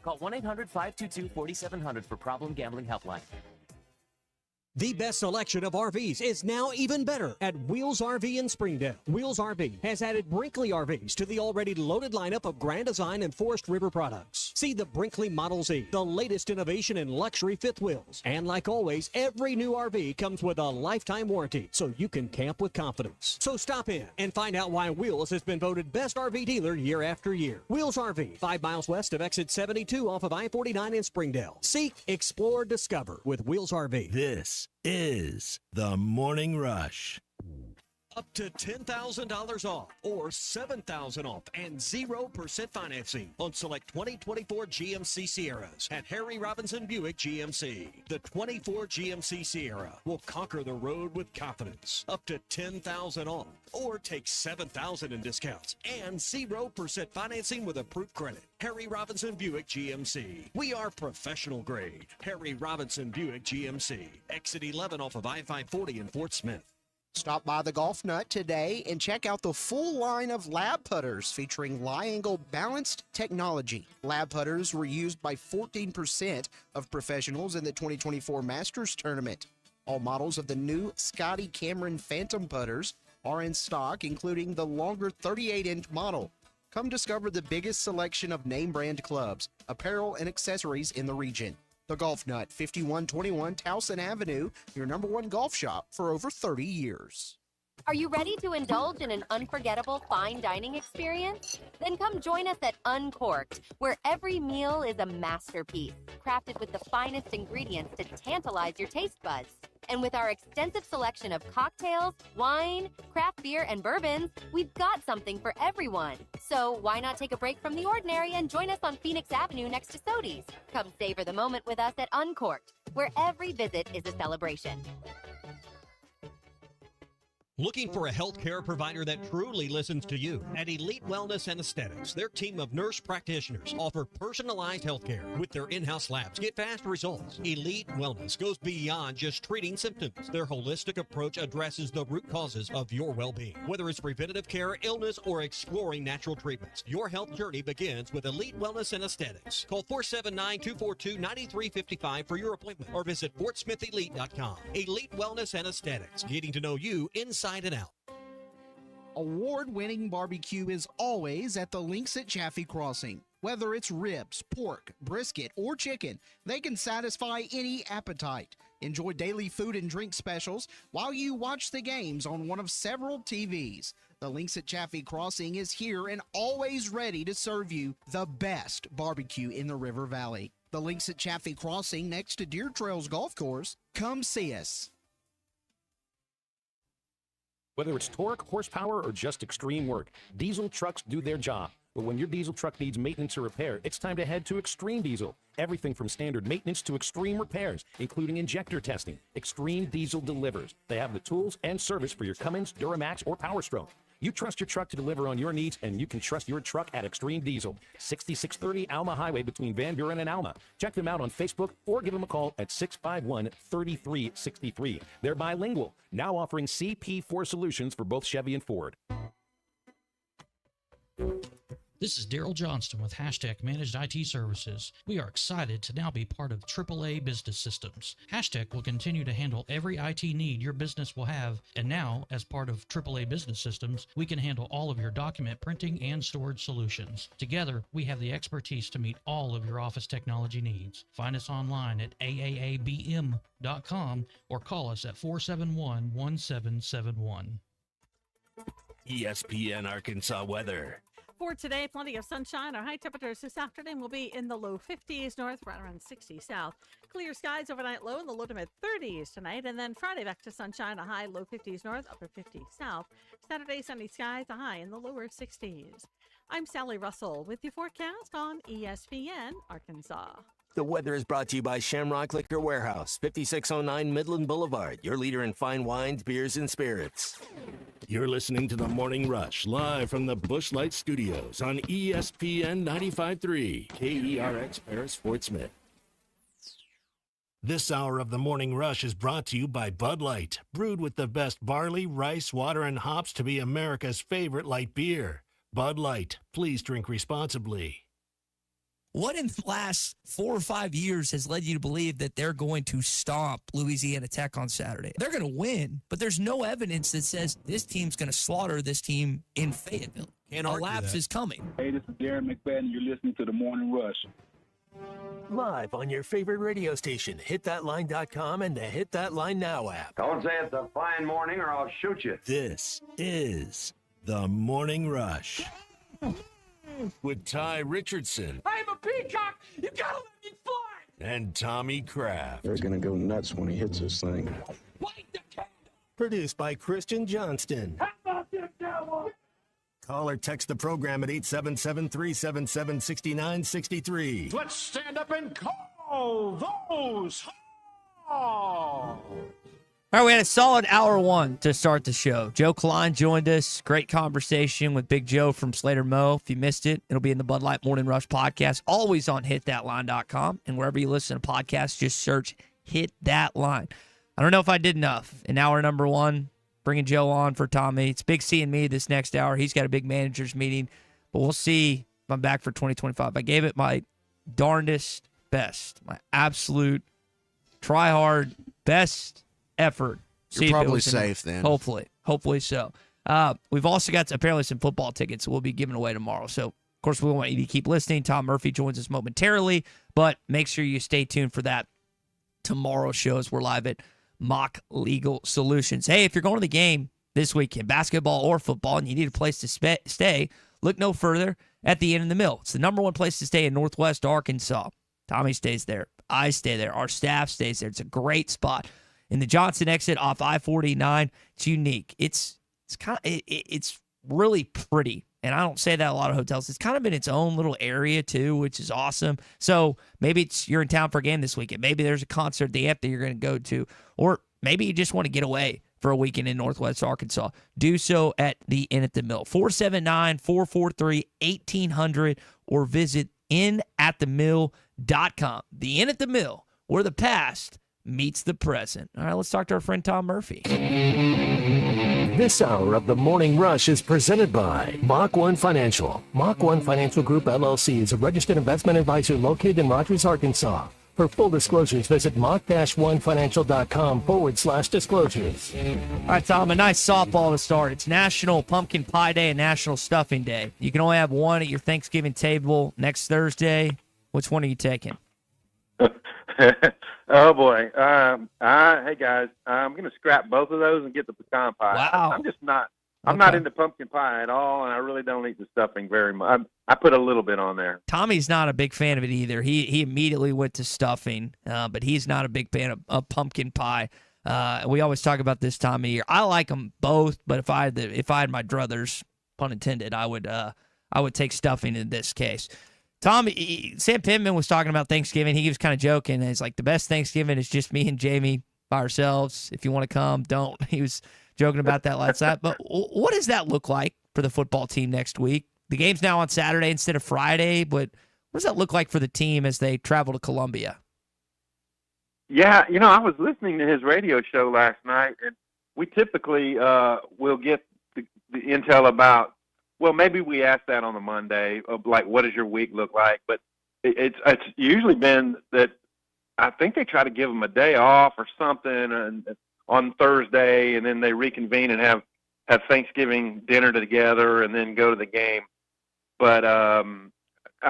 Call 1-800-522-4700 for Problem Gambling Helpline. The best selection of RVs is now even better at Wheels RV in Springdale. Wheels RV has added Brinkley RVs to the already loaded lineup of Grand Design and Forest River products. See the Brinkley Model Z, the latest innovation in luxury fifth wheels. And like always, every new RV comes with a lifetime warranty, so you can camp with confidence. So stop in and find out why Wheels has been voted best RV dealer year after year. Wheels RV, 5 miles west of exit 72 off of I-49 in Springdale. Seek, explore, discover with Wheels RV. This is the Morning Rush. Up to $10,000 off or $7,000 off and 0% financing on select 2024 GMC Sierras at Harry Robinson Buick GMC. The 24 GMC Sierra will conquer the road with confidence. Up to $10,000 off or take $7,000 in discounts and 0% financing with approved credit. Harry Robinson Buick GMC. We are professional grade. Harry Robinson Buick GMC. Exit 11 off of I-540 in Fort Smith. Stop by the Golf Nut today and check out the full line of lab putters featuring Lie-Angle balanced technology. Lab putters were used by 14% of professionals in the 2024 Masters Tournament. All models of the new Scotty Cameron Phantom putters are in stock, including the longer 38-inch model. Come discover the biggest selection of name brand clubs, apparel, and accessories in the region. The Golf Nut, 5121 Towson Avenue, your #1 golf shop for over 30 years. Are you ready to indulge in an unforgettable fine dining experience? Then come join us at Uncorked, where every meal is a masterpiece, crafted with the finest ingredients to tantalize your taste buds. And with our extensive selection of cocktails, wine, craft beer, and bourbons, we've got something for everyone. So why not take a break from the ordinary and join us on Phoenix Avenue next to Sody's? Come savor the moment with us at Uncorked, where every visit is a celebration. Looking for a healthcare provider that truly listens to you? At Elite Wellness and Aesthetics, their team of nurse practitioners offer personalized healthcare with their in-house labs. Get fast results. Elite Wellness goes beyond just treating symptoms. Their holistic approach addresses the root causes of your well-being. Whether it's preventative care, illness, or exploring natural treatments, your health journey begins with Elite Wellness and Aesthetics. Call 479-242-9355 for your appointment or visit FortSmithElite.com. Elite Wellness and Aesthetics, getting to know you inside and out. Award-winning barbecue is always at the Links at Chaffee Crossing. Whether it's ribs, pork, brisket, or chicken, they can satisfy any appetite. Enjoy daily food and drink specials while you watch the games on one of several TVs. The Links at Chaffee Crossing is here and always ready to serve you the best barbecue in the River Valley. The Links at Chaffee Crossing next to Deer Trails Golf Course. Come see us. Whether it's torque, horsepower, or just extreme work, diesel trucks do their job. But when your diesel truck needs maintenance or repair, it's time to head to Extreme Diesel. Everything from standard maintenance to extreme repairs, including injector testing. Extreme Diesel delivers. They have the tools and service for your Cummins, Duramax, or Power Stroke. You trust your truck to deliver on your needs, and you can trust your truck at Extreme Diesel. 6630 Alma Highway between Van Buren and Alma. Check them out on Facebook or give them a call at 651-3363. They're bilingual, now offering CP4 solutions for both Chevy and Ford. This is Daryl Johnston with Hashtag Managed IT Services. We are excited to now be part of AAA Business Systems. Hashtag will continue to handle every IT need your business will have, and now, as part of AAA Business Systems, we can handle all of your document printing and storage solutions. Together, we have the expertise to meet all of your office technology needs. Find us online at aaabm.com or call us at 471-1771. ESPN Arkansas weather. For today, plenty of sunshine. Our high temperatures this afternoon will be in the low 50s north, right around 60 south. Clear skies overnight, low in the low to mid 30s tonight. And then Friday back to sunshine, a high low 50s north, upper 50s south. Saturday, sunny skies, a high in the lower 60s. I'm Sally Russell with your forecast on ESPN Arkansas. The weather is brought to you by Shamrock Liquor Warehouse, 5609 Midland Boulevard, your leader in fine wines, beers, and spirits. You're listening to The Morning Rush, live from the Busch Light Studios on ESPN 95.3, KERX Paris, Fort Smith. This hour of The Morning Rush is brought to you by Bud Light, brewed with the best barley, rice, water, and hops to be America's favorite light beer. Bud Light, please drink responsibly. What in the last 4 or 5 years has led you to believe that they're going to stomp Louisiana Tech on Saturday? They're going to win, but there's no evidence that says this team's going to slaughter this team in Fayetteville. A lapse is coming. Hey, this is Darren McFadden. You're listening to The Morning Rush. Live on your favorite radio station, hitthatline.com and the Hit That Line Now app. Don't say it's a fine morning or I'll shoot you. This is The Morning Rush. With Ty Richardson. I'm a peacock! You gotta let me fly! And Tommy Kraft. They're going to go nuts when he hits this thing. Produced by Christian Johnston. How about them Cowboys? Call or text the program at 877-377-6963. Let's stand up and call those home! All right, we had a solid hour one to start the show. Joe Klein joined us. Great conversation with Big Joe from Slater Mo. If you missed it, it'll be in the Bud Light Morning Rush podcast, always on hitthatline.com. And wherever you listen to podcasts, just search Hit That Line. I don't know if I did enough in hour number one, bringing Joe on for Tommy. It's Big C and me this next hour. He's got a big managers meeting, but we'll see if I'm back for 2025. I gave it my darndest best, my absolute try hard best effort. You're probably safe then. Hopefully so. We've also got apparently some football tickets we'll be giving away tomorrow. So, of course, we want you to keep listening. Tom Murphy joins us momentarily, but make sure you stay tuned for that tomorrow show as we're live at Mock Legal Solutions. Hey, if you're going to the game this weekend, basketball or football, and you need a place to stay, look no further at the Inn in the Mill. It's the number one place to stay in Northwest Arkansas. Tommy stays there. I stay there. Our staff stays there. It's a great spot. In the Johnson exit off I-49, it's unique. It's really pretty, and I don't say that a lot of hotels. It's kind of in its own little area too, which is awesome. So maybe you're in town for a game this weekend. Maybe there's a concert at the amp that you're going to go to, or maybe you just want to get away for a weekend in Northwest Arkansas. Do so at the Inn at the Mill, 479-443-1800, or visit inatthemill.com. The Inn at the Mill, where the past meets the present. All right, let's talk to our friend Tom Murphy. This hour of The Morning Rush is presented by Mach 1 Financial. Mach 1 Financial Group, LLC is a registered investment advisor located in Rogers, Arkansas. For full disclosures, visit mock-onefinancial.com/disclosures. All right, Tom, a nice softball to start. It's National Pumpkin Pie Day and National Stuffing Day. You can only have one at your Thanksgiving table next Thursday. Which one are you taking? Oh, boy. Hey, guys, I'm going to scrap both of those and get the pecan pie. Wow. I'm just not. I'm not into pumpkin pie at all, and I really don't eat the stuffing very much. I put a little bit on there. Tommy's not a big fan of it either. He immediately went to stuffing, but he's not a big fan of pumpkin pie. We always talk about this time of year. I like them both, but if I had my druthers, pun intended, I would take stuffing in this case. Tom, Sam Pittman was talking about Thanksgiving. He was kind of joking. He's like, the best Thanksgiving is just me and Jamie by ourselves. If you want to come, don't. He was joking about that last night. But what does that look like for the football team next week? The game's now on Saturday instead of Friday, but what does that look like for the team as they travel to Columbia? Yeah, I was listening to his radio show last night, and we typically will get the intel about, well, maybe we asked that on the Monday, of like, what does your week look like? But it's usually been that I think they try to give them a day off or something on Thursday, and then they reconvene and have Thanksgiving dinner together and then go to the game. But I'm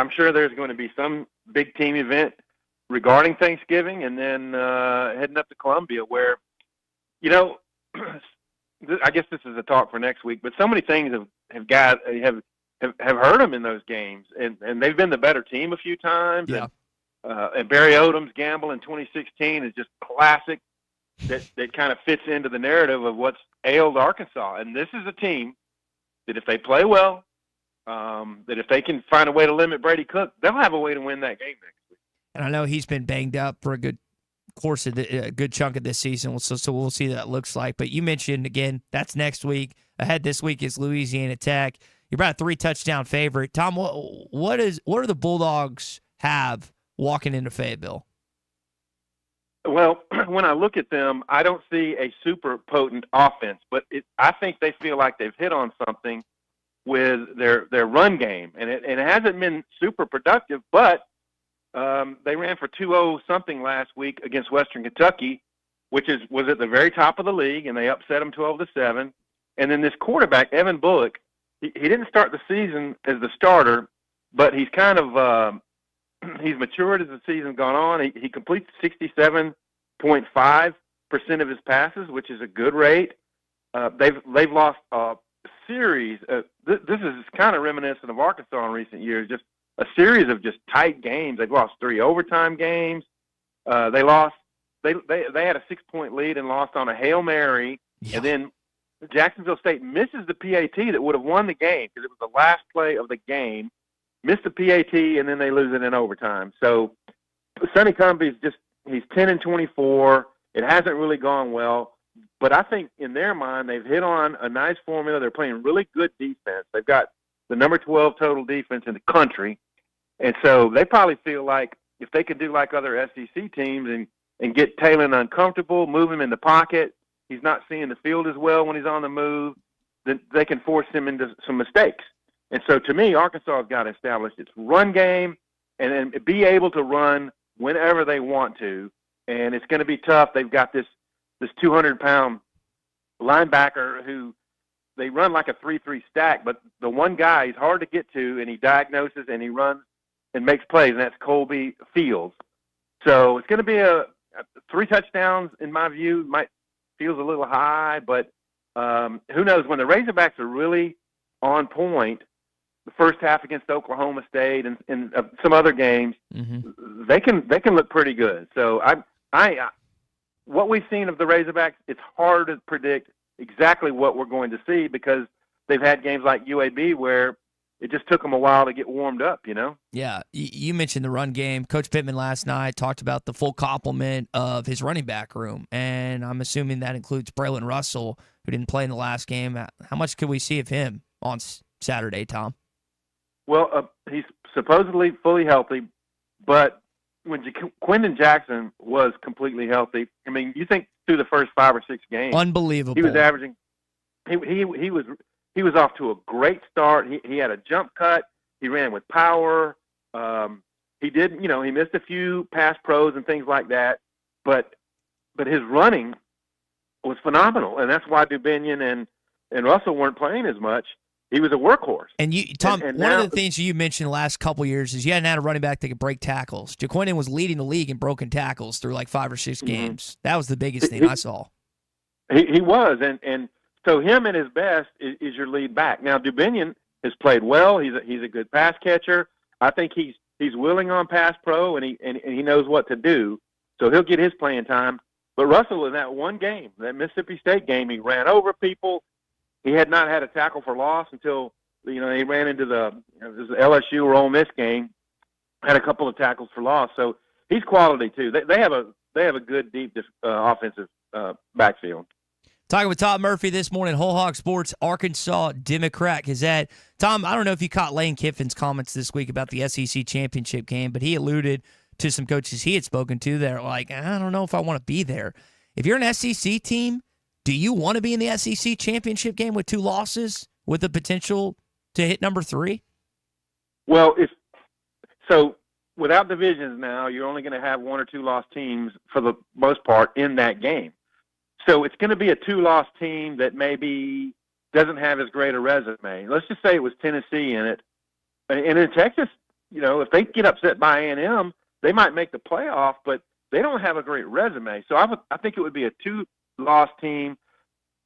sure there's going to be some big team event regarding Thanksgiving, and then heading up to Columbia where, I guess this is a talk for next week, but so many things have hurt them in those games, and they've been the better team a few times. Yeah. And Barry Odom's gamble in 2016 is just classic. That kind of fits into the narrative of what's ailed Arkansas. And this is a team that if they play well, that if they can find a way to limit Brady Cook, they'll have a way to win that game next week. And I know he's been banged up for a good course of a good chunk of this season, so we'll see what that looks like. But you mentioned, again, that's next week. Ahead this week is Louisiana Tech. You're about a 3-touchdown favorite. Tom, what do the Bulldogs have walking into Fayetteville? Well, when I look at them, I don't see a super potent offense, but I think they feel like they've hit on something with their run game, and it hasn't been super productive, but they ran for 2-0 something last week against Western Kentucky, which was at the very top of the league, and they upset them 12-7. And then this quarterback, Evan Bullock, he didn't start the season as the starter, but he's kind of he's matured as the season's gone on. He completes 67.5% of his passes, which is a good rate. They've lost a series. This is kind of reminiscent of Arkansas in recent years. Just a series of just tight games. They've lost 3 overtime games. They had a 6-point lead and lost on a Hail Mary, and then Jacksonville State misses the PAT that would have won the game because it was the last play of the game. Missed the PAT, and then they lose it in overtime. So Sonny Cumbie's he's 10-24. It hasn't really gone well, but I think in their mind they've hit on a nice formula. They're playing really good defense. They've got the number 12 total defense in the country, and so they probably feel like if they could do like other SEC teams and get Talon uncomfortable, move him in the pocket, he's not seeing the field as well when he's on the move, then they can force him into some mistakes. And so to me, Arkansas has got to establish its run game and then be able to run whenever they want to. And it's going to be tough. They've got this 200-pound linebacker who they run like a 3-3 stack, but the one guy he's hard to get to, and he diagnoses and he runs and makes plays, and that's Colby Fields. So it's going to be a 3 touchdowns in my view. Feels a little high, but who knows? When the Razorbacks are really on point, the first half against Oklahoma State and some other games, they can look pretty good. So what we've seen of the Razorbacks, it's hard to predict exactly what we're going to see because they've had games like UAB where it just took them a while to get warmed up, Yeah, you mentioned the run game. Coach Pittman last night talked about the full complement of his running back room, and I'm assuming that includes Braylon Russell, who didn't play in the last game. How much could we see of him on Saturday, Tom? Well, he's supposedly fully healthy, but when Quentin Jackson was completely healthy, I mean, you think through the first 5 or 6 games, unbelievable. He was averaging. He was off to a great start. He had a jump cut. He ran with power. He did, he missed a few pass pros and things like that, but his running was phenomenal, and that's why Dubinion and Russell weren't playing as much. He was a workhorse. And Tom, one of the things you mentioned the last couple of years is you hadn't had a running back that could break tackles. JaQuinton was leading the league in broken tackles through like 5 or 6 games. That was the biggest thing I saw. He was, and so him at his best is your lead back. Now Dubinion has played well. He's a good pass catcher. I think he's willing on pass pro, and he knows what to do. So he'll get his playing time. But Russell, in that one game, that Mississippi State game, he ran over people. He had not had a tackle for loss until he ran into the LSU or Ole Miss game. Had a couple of tackles for loss, so he's quality too. They have a good deep offensive backfield. Talking with Tom Murphy this morning, Whole Hog Sports, Arkansas Democrat Gazette. Tom, I don't know if you caught Lane Kiffin's comments this week about the SEC championship game, but he alluded to some coaches he had spoken to that are like, I don't know if I want to be there. If you're an SEC team, do you want to be in the SEC championship game with 2 losses with the potential to hit number 3? Well, so without divisions now, you're only going to have 1 or 2 lost teams for the most part in that game. So it's going to be a 2-loss team that maybe doesn't have as great a resume. Let's just say it was Tennessee in it. And in Texas, if they get upset by A&M, they might make the playoff, but they don't have a great resume. So I think it would be a 2-loss team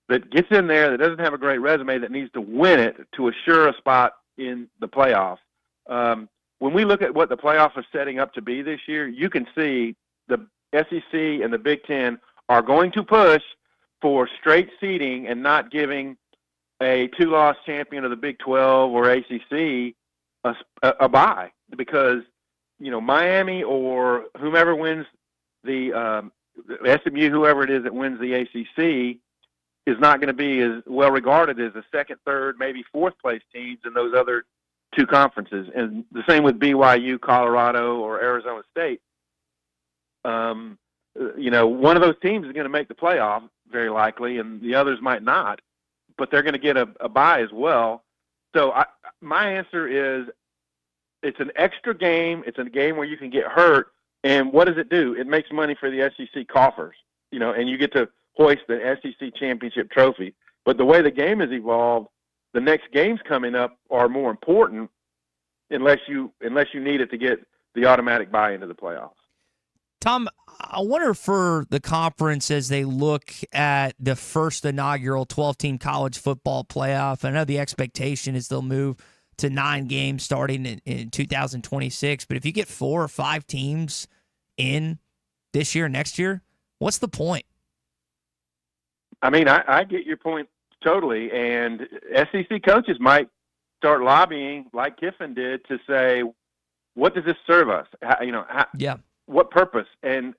that gets in there that doesn't have a great resume that needs to win it to assure a spot in the playoffs. When we look at what the playoffs are setting up to be this year, you can see the SEC and the Big Ten are going to push for straight seeding and not giving a 2-loss champion of the Big 12 or ACC a bye, because Miami or whomever wins the SMU, whoever it is that wins the ACC, is not going to be as well regarded as the 2nd, 3rd, maybe 4th place teams in those other 2 conferences. And the same with BYU, Colorado, or Arizona State. One of those teams is going to make the playoff very likely, and the others might not, but they're going to get a bye as well. So my answer is it's an extra game. It's a game where you can get hurt. And what does it do? It makes money for the SEC coffers, and you get to hoist the SEC championship trophy. But the way the game has evolved, the next games coming up are more important unless you need it to get the automatic bye into the playoffs. Tom, I wonder for the conference as they look at the first inaugural 12-team college football playoff, I know the expectation is they'll move to 9 games starting in 2026, but if you get 4 or 5 teams in this year, next year, what's the point? I mean, I get your point totally, and SEC coaches might start lobbying like Kiffin did to say, what does this serve us? What purpose? And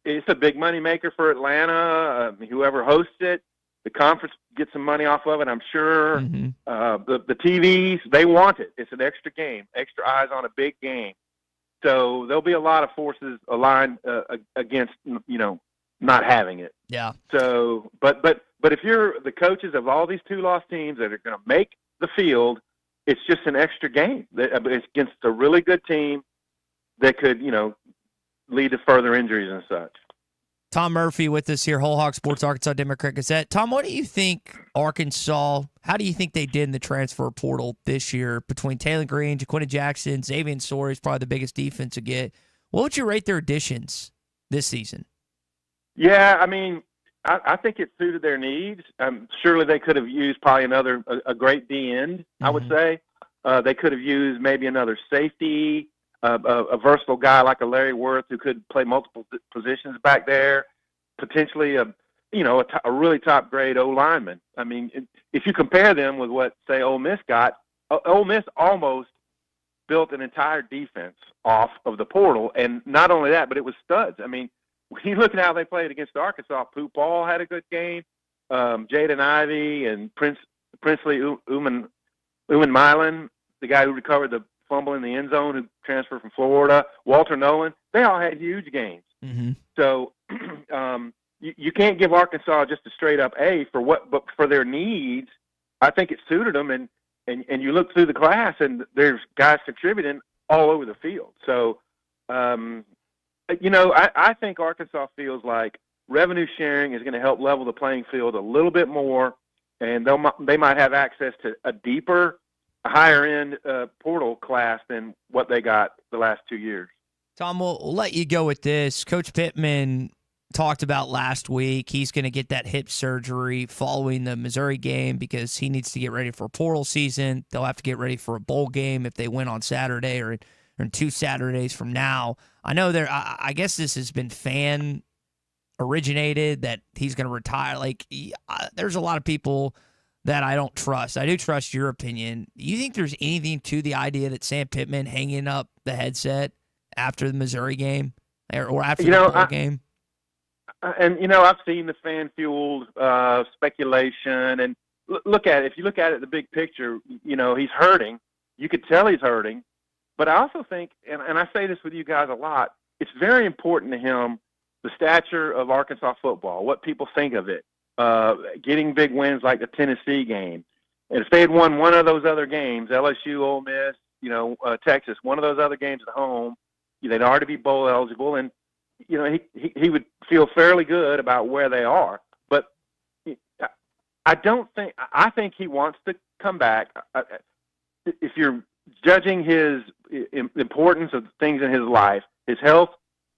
it's a big money maker for Atlanta. Whoever hosts it, the conference gets some money off of it, I'm sure. Mm-hmm. The TVs, they want it. It's an extra game, extra eyes on a big game. So there'll be a lot of forces aligned against, not having it. Yeah. So, but if you're the coaches of all these 2-loss teams that are going to make the field, it's just an extra game. It's against a really good team that could, lead to further injuries and such. Tom Murphy with us here, Whole Hog Sports, Arkansas Democrat Gazette. Tom, what do you think Arkansas, how do you think they did in the transfer portal this year between Taylor Green, JaQuinton Jackson, Xavier Sori is probably the biggest defense to get. What would you rate their additions this season? Yeah, I mean, I think it suited their needs. Surely they could have used probably a great D end, I would say. They could have used maybe another safety, a versatile guy like a Larry Worth who could play multiple positions back there, potentially a really top grade O lineman. I mean, if you compare them with what, say, Ole Miss got, Ole Miss almost built an entire defense off of the portal, and not only that, but it was studs. I mean, when you look at how they played against Arkansas, Pooh Paul had a good game, Jaden Ivey and Princely Uman Milan, the guy who recovered the fumble in the end zone who transferred from Florida, Walter Nolan, they all had huge games. Mm-hmm. So you can't give Arkansas just a straight up A but for their needs, I think it suited them. And you look through the class and there's guys contributing all over the field. So I think Arkansas feels like revenue sharing is going to help level the playing field a little bit more, and they might have access to a deeper, higher-end portal class than what they got the last 2 years. Tom, we'll let you go with this. Coach Pittman talked about last week. He's going to get that hip surgery following the Missouri game because he needs to get ready for portal season. They'll have to get ready for a bowl game if they win on Saturday or in 2 Saturdays from now. I know I guess this has been fan originated that he's going to retire. Like, there's a lot of people that I don't trust. I do trust your opinion. You think there's anything to the idea that Sam Pittman hanging up the headset after the Missouri game or after the bowl game? And, I've seen the fan-fueled speculation. And look at it. If you look at it, the big picture, he's hurting. You could tell he's hurting. But I also think, and I say this with you guys a lot, it's very important to him, the stature of Arkansas football, what people think of it, getting big wins like the Tennessee game. And if they had won one of those other games, LSU, Ole Miss, Texas, one of those other games at home, they'd already be bowl eligible. And, he would feel fairly good about where they are. But I think he wants to come back. If you're judging his importance of things in his life, his health,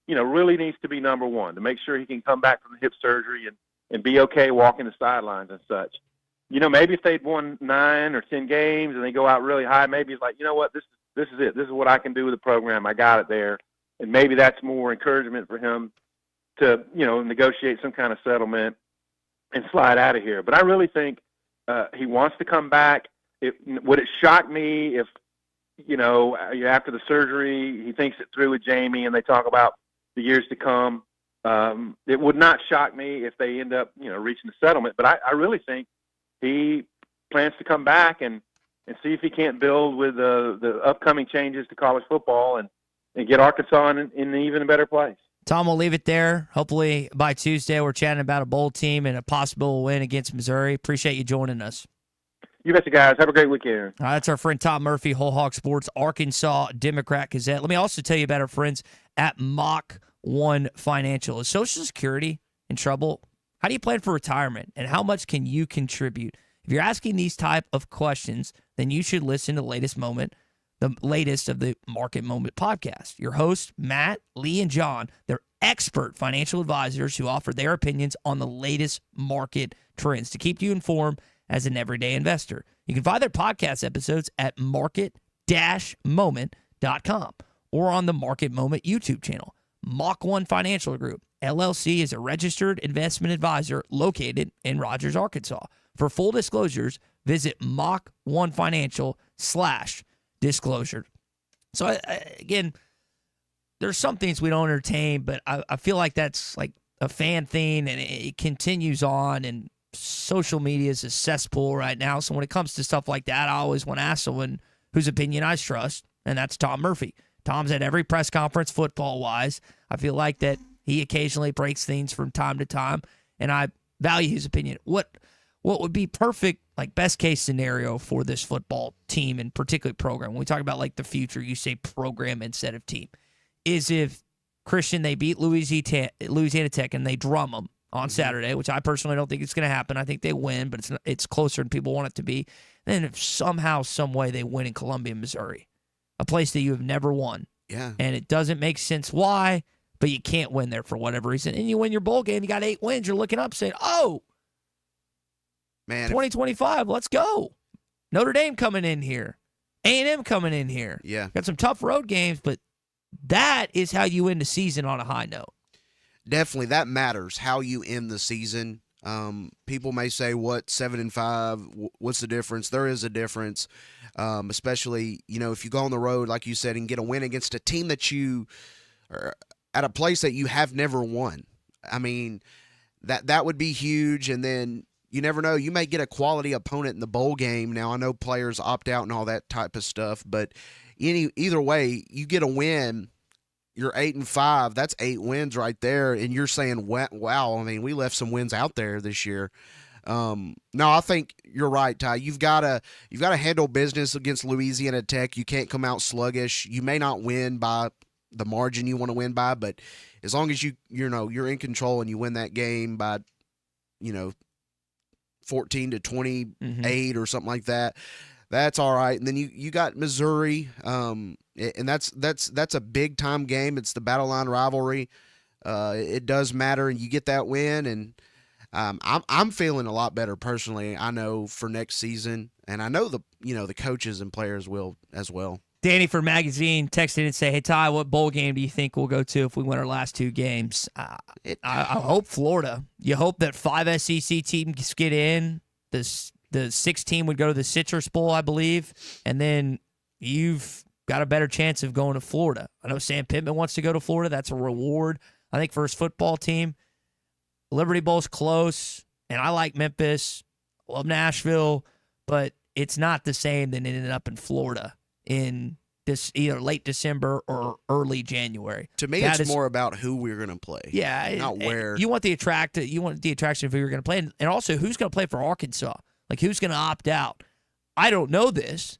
really needs to be number one to make sure he can come back from the hip surgery and be okay walking the sidelines and such. Maybe if they'd won 9 or 10 games and they go out really high, maybe he's like, you know what, this is it. This is what I can do with the program. I got it there. And maybe that's more encouragement for him to, negotiate some kind of settlement and slide out of here. But I really think he wants to come back. Would it shock me if, after the surgery, he thinks it through with Jamie and they talk about the years to come? It would not shock me if they end up, reaching a settlement. But I really think he plans to come back and see if he can't build with the upcoming changes to college football and get Arkansas in an even better place. Tom, we'll leave it there. Hopefully by Tuesday we're chatting about a bowl team and a possible win against Missouri. Appreciate you joining us. You betcha, guys. Have a great weekend. All right, that's our friend Tom Murphy, Whole Hog Sports, Arkansas Democrat Gazette. Let me also tell you about our friends at Mach 1 Financial. Is Social Security in trouble? How do you plan for retirement, and how much can you contribute? If you're asking these type of questions, then you should listen to the latest of the Market Moment podcast. Your hosts, Matt, Lee, and John, they're expert financial advisors who offer their opinions on the latest market trends to keep you informed as an everyday investor. You can find their podcast episodes at market-moment.com or on the Market Moment YouTube channel. Mach 1 Financial Group, LLC is a registered investment advisor located in Rogers, Arkansas. For full disclosures, visit Mach1Financial/disclosure. So, again, there's some things we don't entertain, but I feel like that's like a fan thing, and it continues on, and social media is a cesspool right now. So when it comes to stuff like that, I always want to ask someone whose opinion I trust, and that's Tom Murphy. Tom's at every press conference football-wise. I feel like that he occasionally breaks things from time to time, and I value his opinion. What would be perfect, like best-case scenario for this football team and particularly program? When we talk about like the future, you say program instead of team. Is if, Christian, they beat Louisiana Tech and they drum them on Saturday, which I personally don't think it's going to happen. I think they win, but it's closer than people want it to be. Then if somehow, some way they win in Columbia, Missouri, a place that you have never won. Yeah. And it doesn't make sense why, but you can't win there for whatever reason. And you win your bowl game, you got 8 wins. You're looking up saying, oh, man, 2025, let's go. Notre Dame coming in here. A&M coming in here. Yeah. Got some tough road games, but that is how you end the season on a high note. Definitely, that matters, how you end the season. People may say, what, 7-5, what's the difference? There is a difference, especially, if you go on the road, like you said, and get a win against a team that you are at a place that you have never won. I mean, that would be huge, and then you never know. You may get a quality opponent in the bowl game. Now, I know players opt out and all that type of stuff, but either way, you get a win. You're 8-5. That's 8 wins right there, and you're saying, "Wow!" I mean, we left some wins out there this year. No, I think you're right, Ty. You've got to handle business against Louisiana Tech. You can't come out sluggish. You may not win by the margin you want to win by, but as long as you're in control and you win that game by 14-28 or something like that, that's all right. And then you got Missouri, and that's a big time game. It's the Battle Line rivalry. It does matter, and you get that win, and I'm feeling a lot better personally. I know for next season, and I know the coaches and players will as well. Danny for Magazine texted in and say, "Hey Ty, what bowl game do you think we'll go to if we win our last 2 games?" I hope Florida. You hope that 5 SEC teams get in. The 6th team would go to the Citrus Bowl, I believe, and then you've got a better chance of going to Florida. I know Sam Pittman wants to go to Florida. That's a reward, I think, for his football team. Liberty Bowl's close, and I like Memphis. Love Nashville, but it's not the same than ending up in Florida in this either late December or early January. To me, it's more about who we're going to play. Yeah, not where. You want the attraction of who you're going to play, and also who's going to play for Arkansas. Like, who's going to opt out? I don't know this,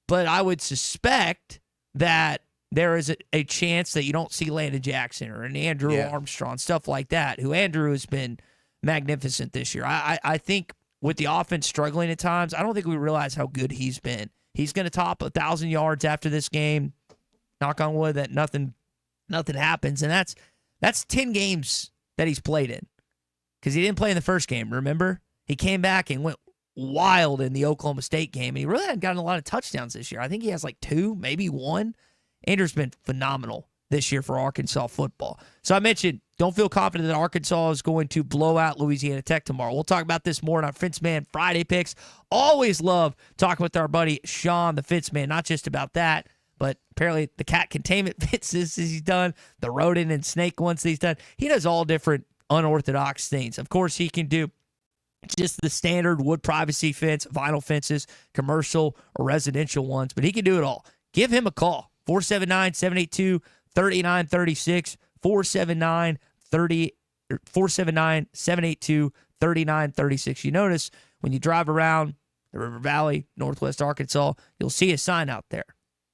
but I would suspect that there is a chance that you don't see Landon Jackson or an Andrew Armstrong, stuff like that, who Andrew has been magnificent this year. I think with the offense struggling at times, I don't think we realize how good he's been. He's going to top 1,000 yards after this game. Knock on wood that nothing happens. And that's 10 games that he's played in, because he didn't play in the first game, remember? He came back and went wild in the Oklahoma State game, and he really hadn't gotten a lot of touchdowns this year. I think he has like 2, maybe 1. Andrew's been phenomenal this year for Arkansas football. So I mentioned, don't feel confident that Arkansas is going to blow out Louisiana Tech tomorrow. We'll talk about this more in our Fitzman Friday picks. Always love talking with our buddy Sean, the Fitzman, not just about that, but apparently the cat containment fences he's done, the rodent and snake ones he's done. He does all different unorthodox things. Of course, he can do just the standard wood privacy fence, vinyl fences, commercial or residential ones, but he can do it all. Give him a call, 479-782-3936, 479-782-3936. You notice when you drive around the River Valley, Northwest Arkansas, you'll see a sign out there.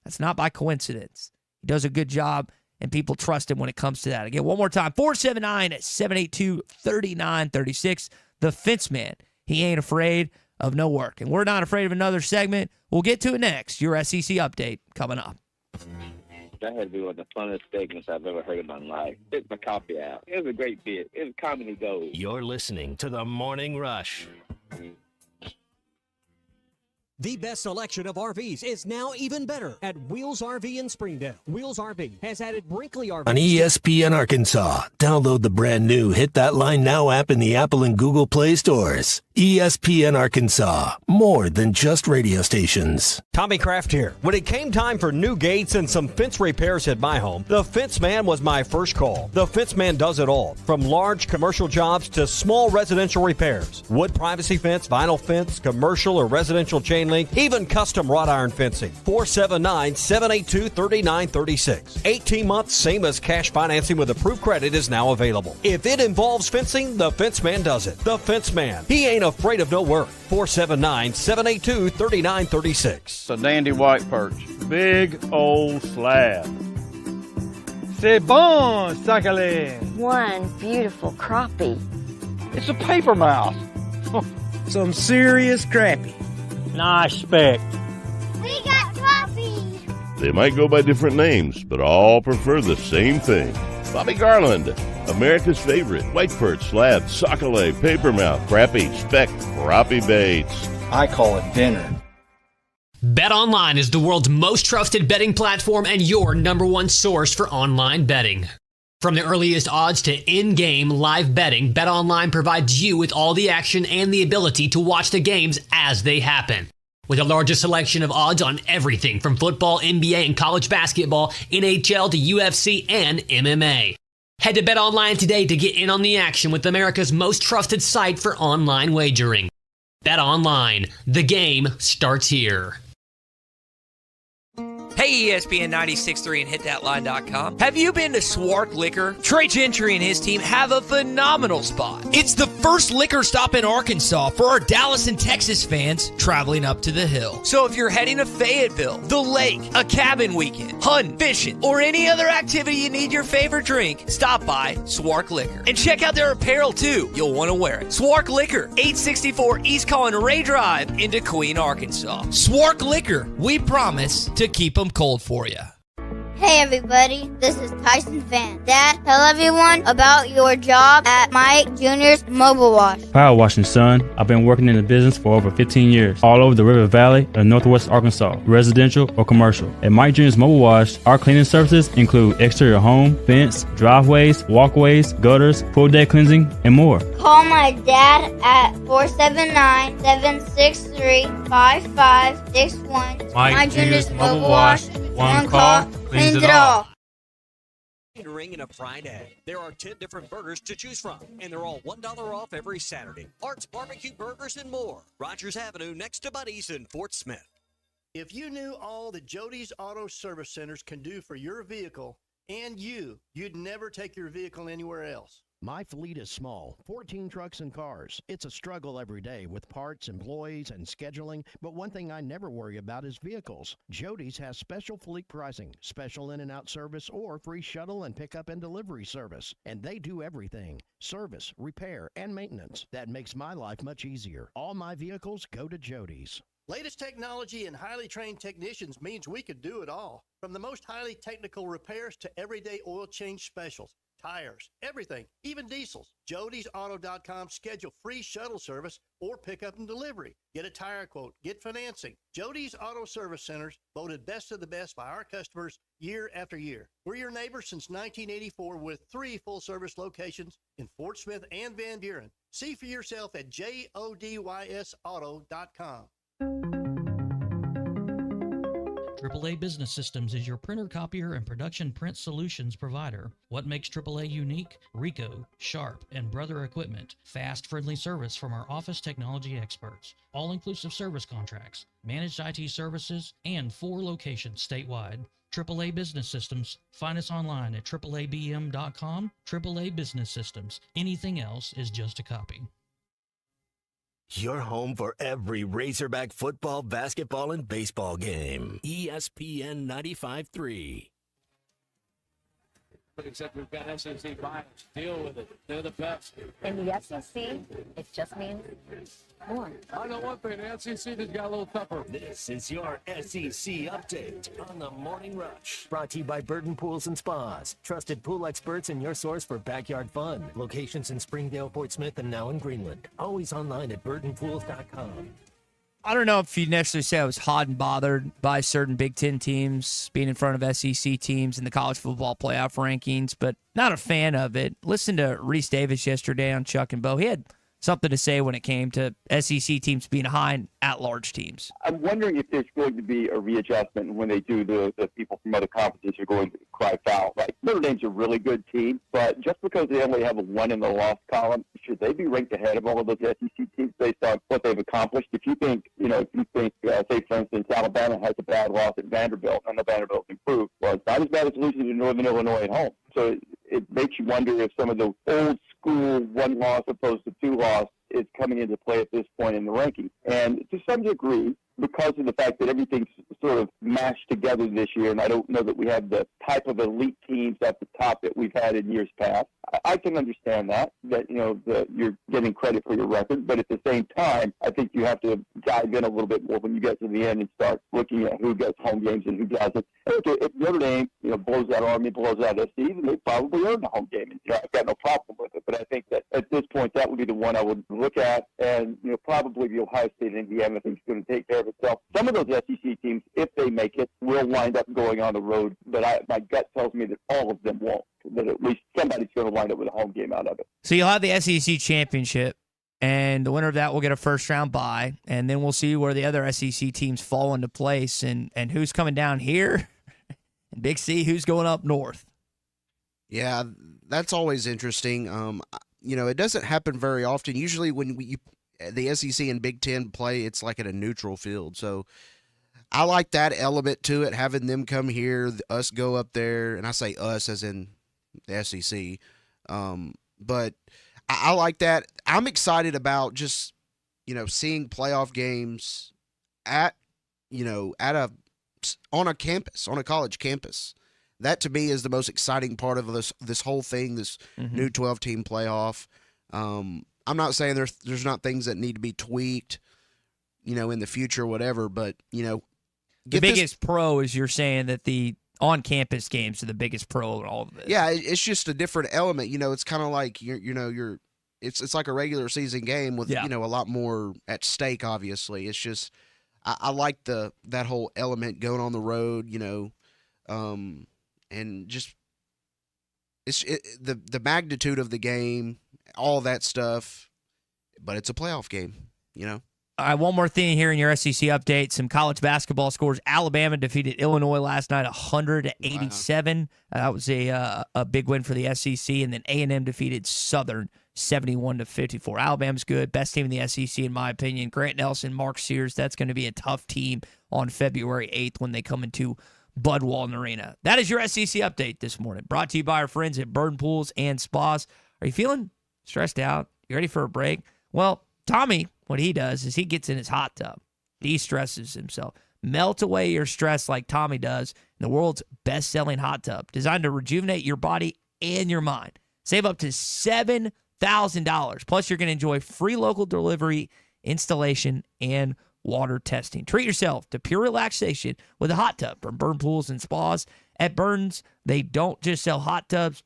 That's not by coincidence. He does a good job, and people trust him when it comes to that. Again, one more time, 479-782-3936. The Fence Man. He ain't afraid of no work. And we're not afraid of another segment. We'll get to it next. Your SEC update coming up. That had to be one of the funnest segments I've ever heard in my life. Spit my coffee out. It was a great bit. It was comedy gold. You're listening to The Morning Rush. The best selection of RVs is now even better at Wheels RV in Springdale. Wheels RV has added Brinkley RV. On ESPN Arkansas, download the brand new Hit That Line Now app in the Apple and Google Play stores. ESPN Arkansas, more than just radio stations. Tommy Kraft here. When it came time for new gates and some fence repairs at my home, the Fence Man was my first call. The Fence Man does it all, from large commercial jobs to small residential repairs. Wood privacy fence, vinyl fence, commercial or residential chain link, even custom wrought iron fencing. 479-782-3936. 18 months, same as cash financing with approved credit, is now available. If it involves fencing, the Fence Man does it. The Fence Man. He ain't afraid of no work. 479-782-3936. It's a dandy white perch. Big old slab. C'est bon, sacalé. One beautiful crappie. It's a paper mouse. Some serious crappie. Nice speck. We got crappie. They might go by different names, but all prefer the same thing. Bobby Garland, America's favorite white perch, slab, sockeye, papermouth, crappie, speck, crappie baits. I call it dinner. BetOnline is the world's most trusted betting platform and your number one source for online betting. From the earliest odds to in-game live betting, BetOnline provides you with all the action and the ability to watch the games as they happen. With the largest selection of odds on everything from football, NBA, and college basketball, NHL to UFC and MMA. Head to BetOnline today to get in on the action with America's most trusted site for online wagering. BetOnline, the game starts here. Hey, ESPN 96.3 and hitthatline.com. Have you been to Swark Liquor? Trey Gentry and his team have a phenomenal spot. It's the first liquor stop in Arkansas for our Dallas and Texas fans traveling up to the hill. So if you're heading to Fayetteville, the lake, a cabin weekend, hunting, fishing, or any other activity you need your favorite drink, stop by Swark Liquor. And check out their apparel too. You'll want to wear it. Swark Liquor, 864 East Collin Ray Drive into Queen, Arkansas. Swark Liquor, we promise to keep them cold for you. Hey everybody, this is Tyson Fan. Dad, tell everyone about your job at Mike Jr.'s Mobile Wash. Power washing, son. I've been working in the business for over 15 years, all over the River Valley and Northwest Arkansas, residential or commercial. At Mike Jr.'s Mobile Wash, our cleaning services include exterior home, fence, driveways, walkways, gutters, pool deck cleansing, and more. Call my dad at 479-763-5561. Mike Jr.'s Mobile Wash. One call, cleans it all. Ring and a fried egg. There are 10 different burgers to choose from, and they're all $1 off every Saturday. Art's Barbecue Burgers and more. Rogers Avenue next to Buddy's in Fort Smith. If you knew all that Jody's Auto Service Centers can do for your vehicle and you'd never take your vehicle anywhere else. My fleet is small, 14 trucks and cars. It's a struggle every day with parts, employees, and scheduling, but one thing I never worry about is vehicles. Jody's has special fleet pricing, special in and out service, or free shuttle and pickup and delivery service. And they do everything, service, repair, and maintenance. That makes my life much easier. All my vehicles go to Jody's. Latest technology and highly trained technicians means we could do it all. From the most highly technical repairs to everyday oil change specials. Tires, everything, even diesels. Jody'sAuto.com. Schedule free shuttle service or pickup and delivery. Get a tire quote, get financing. Jody's Auto Service Centers, voted best of the best by our customers year after year. We're your neighbor since 1984 with 3 full-service locations in Fort Smith and Van Buren. See for yourself at JODYSAuto.com. AAA Business Systems is your printer, copier, and production print solutions provider. What makes AAA unique? Ricoh, Sharp, and Brother Equipment. Fast, friendly service from our office technology experts. All-inclusive service contracts, managed IT services, and 4 locations statewide. AAA Business Systems. Find us online at AAABM.com. AAA Business Systems. Anything else is just a copy. Your home for every Razorback football, basketball, and baseball game. ESPN 95.3. Except we've got SEC bias. Deal with it. They're the best. In the SEC, it just means more. I know one thing. The SEC has got a little tougher. This is your SEC update on the Morning Rush. Brought to you by Burton Pools and Spas. Trusted pool experts and your source for backyard fun. Locations in Springdale, Fort Smith, and now in Greenland. Always online at burtonpools.com. I don't know if you'd necessarily say I was hot and bothered by certain Big Ten teams being in front of SEC teams in the college football playoff rankings, but not a fan of it. Listen to Reese Davis yesterday on Chuck and Bo. He had something to say when it came to SEC teams being behind at-large teams. I'm wondering if there's going to be a readjustment when they do the people from other conferences are going to cry foul. Like, Notre Dame's a really good team, but just because they only have a 1 in the loss column, should they be ranked ahead of all of those SEC teams based on what they've accomplished? If you think, say, for instance, Alabama has a bad loss at Vanderbilt, and the Vanderbilt's improved, well, it's not as bad as losing to Northern Illinois at home. So it makes you wonder if some of the old school 1 loss opposed to 2 loss is coming into play at this point in the ranking. And to some degree, because of the fact that everything's sort of mashed together this year, and I don't know that we have the type of elite teams at the top that we've had in years past. I can understand that you're getting credit for your record, but at the same time, I think you have to dive in a little bit more when you get to the end and start looking at who gets home games and who doesn't. If Notre Dame, blows out Army, blows out SC, then they probably earned a home game, and I've got no problem with it. But I think that at this point, that would be the one I would look at, and probably the Ohio State and Indiana thing's going to take care of itself. Some of those SEC teams, if they make it, will wind up going on the road, but my gut tells me that all of them won't. That at least somebody's going to wind up with a home game out of it. So you'll have the SEC championship, and the winner of that will get a first-round bye, and then we'll see where the other SEC teams fall into place and who's coming down here, and Big C, who's going up north. Yeah, that's always interesting. It doesn't happen very often. Usually when the SEC and Big Ten play, it's like at a neutral field. So I like that element to it, having them come here, us go up there, and I say us as in the SEC. But I like that. I'm excited about just, seeing playoff games on a campus, on a college campus. That to me is the most exciting part of this whole thing, this new 12-team playoff. I'm not saying there's not things that need to be tweaked, in the future or whatever, but the biggest pro is you're saying that the on-campus games are the biggest pro in all of this. Yeah, it's just a different element. It's kind of like it's like a regular season game with a lot more at stake. Obviously, it's just I like that whole element going on the road. And just the magnitude of the game, all that stuff. But it's a playoff game. All right, one more thing here in your SEC update. Some college basketball scores. Alabama defeated Illinois last night, 100-87. Wow. That was a big win for the SEC. And then A&M defeated Southern, 71-54. Alabama's good. Best team in the SEC, in my opinion. Grant Nelson, Mark Sears. That's going to be a tough team on February 8th when they come into Bud Walton Arena. That is your SEC update this morning. Brought to you by our friends at Burden Pools and Spas. Are you feeling stressed out? You ready for a break? Well, Tommy, what he does is he gets in his hot tub, de-stresses himself, melt away your stress like Tommy does in the world's best-selling hot tub, designed to rejuvenate your body and your mind. Save up to $7,000. Plus, you're going to enjoy free local delivery, installation, and water testing. Treat yourself to pure relaxation with a hot tub from Burn Pools and Spas. At Burns, they don't just sell hot tubs,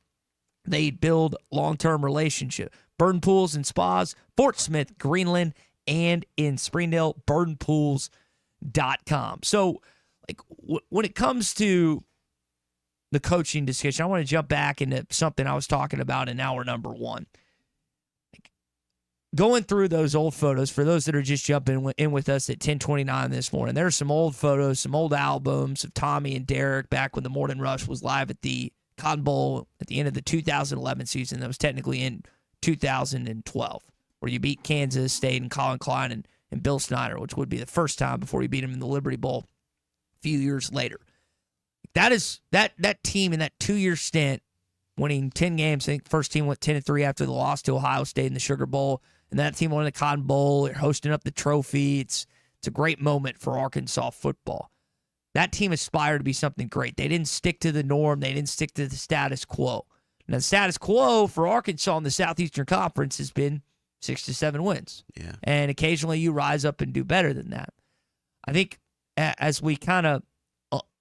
they build long-term relationships. Burn Pools and Spas, Fort Smith, Greenland, and in Springdale, burdenpools.com. So, when it comes to the coaching discussion, I want to jump back into something I was talking about in hour number one. Going through those old photos, for those that are just jumping in with us at 10:29 this morning, there's some old photos, some old albums of Tommy and Derek back when the Morning Rush was live at the Cotton Bowl at the end of the 2011 season. That was technically in 2012, where you beat Kansas State and Colin Klein and Bill Snyder, which would be the first time before you beat him in the Liberty Bowl a few years later. That team in that 2-year stint, winning 10 games. I think first team went 10-3 after the loss to Ohio State in the Sugar Bowl. And that team won the Cotton Bowl. They're hosting up the trophy. It's a great moment for Arkansas football. That team aspired to be something great. They didn't stick to the norm. They didn't stick to the status quo. Now, the status quo for Arkansas in the Southeastern Conference has been 6 to 7 wins. Yeah. And occasionally you rise up and do better than that. I think as we kind of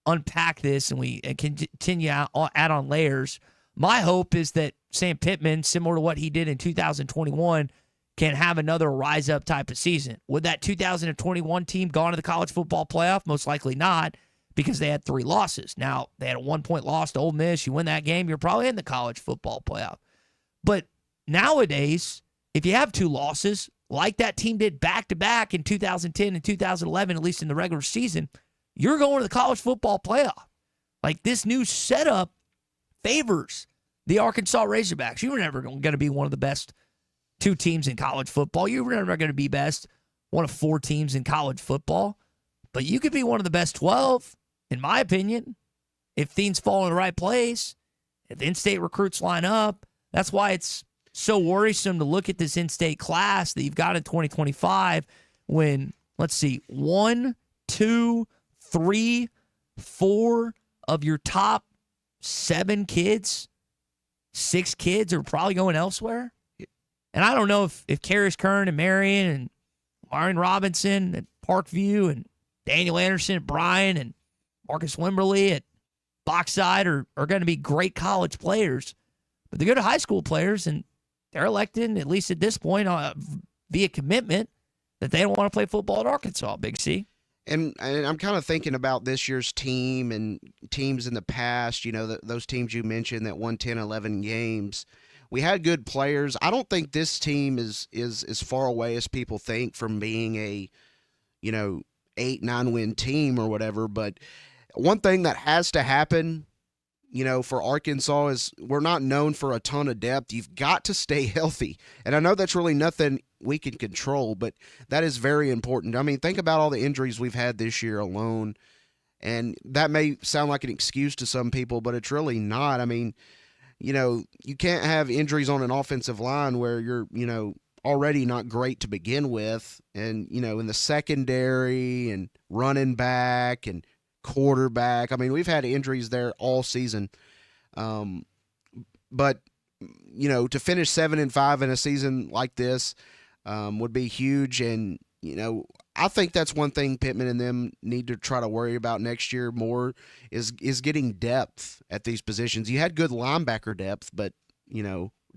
unpack this and we continue add on layers, my hope is that Sam Pittman, similar to what he did in 2021, can have another rise-up type of season. Would that 2021 team gone to the college football playoff? Most likely not, because they had 3 losses. Now, they had a 1-point loss to Ole Miss. You win that game, you're probably in the college football playoff. But nowadays, if you have 2 losses, like that team did back-to-back in 2010 and 2011, at least in the regular season, you're going to the college football playoff. Like, this new setup favors the Arkansas Razorbacks. You were never going to be one of the best 2 teams in college football. You were never going to be one of 4 teams in college football. But you could be one of the best 12, in my opinion, if things fall in the right place, if in-state recruits line up. That's why it's so worrisome to look at this in-state class that you've got in 2025 when, let's see, 1, 2, 3, 4 of your top 7 kids, 6 kids are probably going elsewhere. And I don't know if Karis Kern and Marion and Marion Robinson at Parkview and Daniel Anderson at Bryan and Marcus Wimberly at Bauxite are going to be great college players. But they're good high school players, and they're elected, at least at this point, via commitment, that they don't want to play football at Arkansas, Big C. And I'm kind of thinking about this year's team and teams in the past, those teams you mentioned that won 10, 11 games. We had good players. I don't think this team is as far away as people think from being a, 8-9 win team or whatever. But one thing that has to happen, for Arkansas is we're not known for a ton of depth. You've got to stay healthy. And I know that's really nothing we can control, but that is very important. I mean, think about all the injuries we've had this year alone, and that may sound like an excuse to some people, but it's really not. I mean, you can't have injuries on an offensive line where you're, already not great to begin with, and, in the secondary and running back and quarterback. I mean, we've had injuries there all season. But to finish 7-5 in a season like this would be huge. And, I think that's one thing Pittman and them need to try to worry about next year more is getting depth at these positions. You had good linebacker depth, but,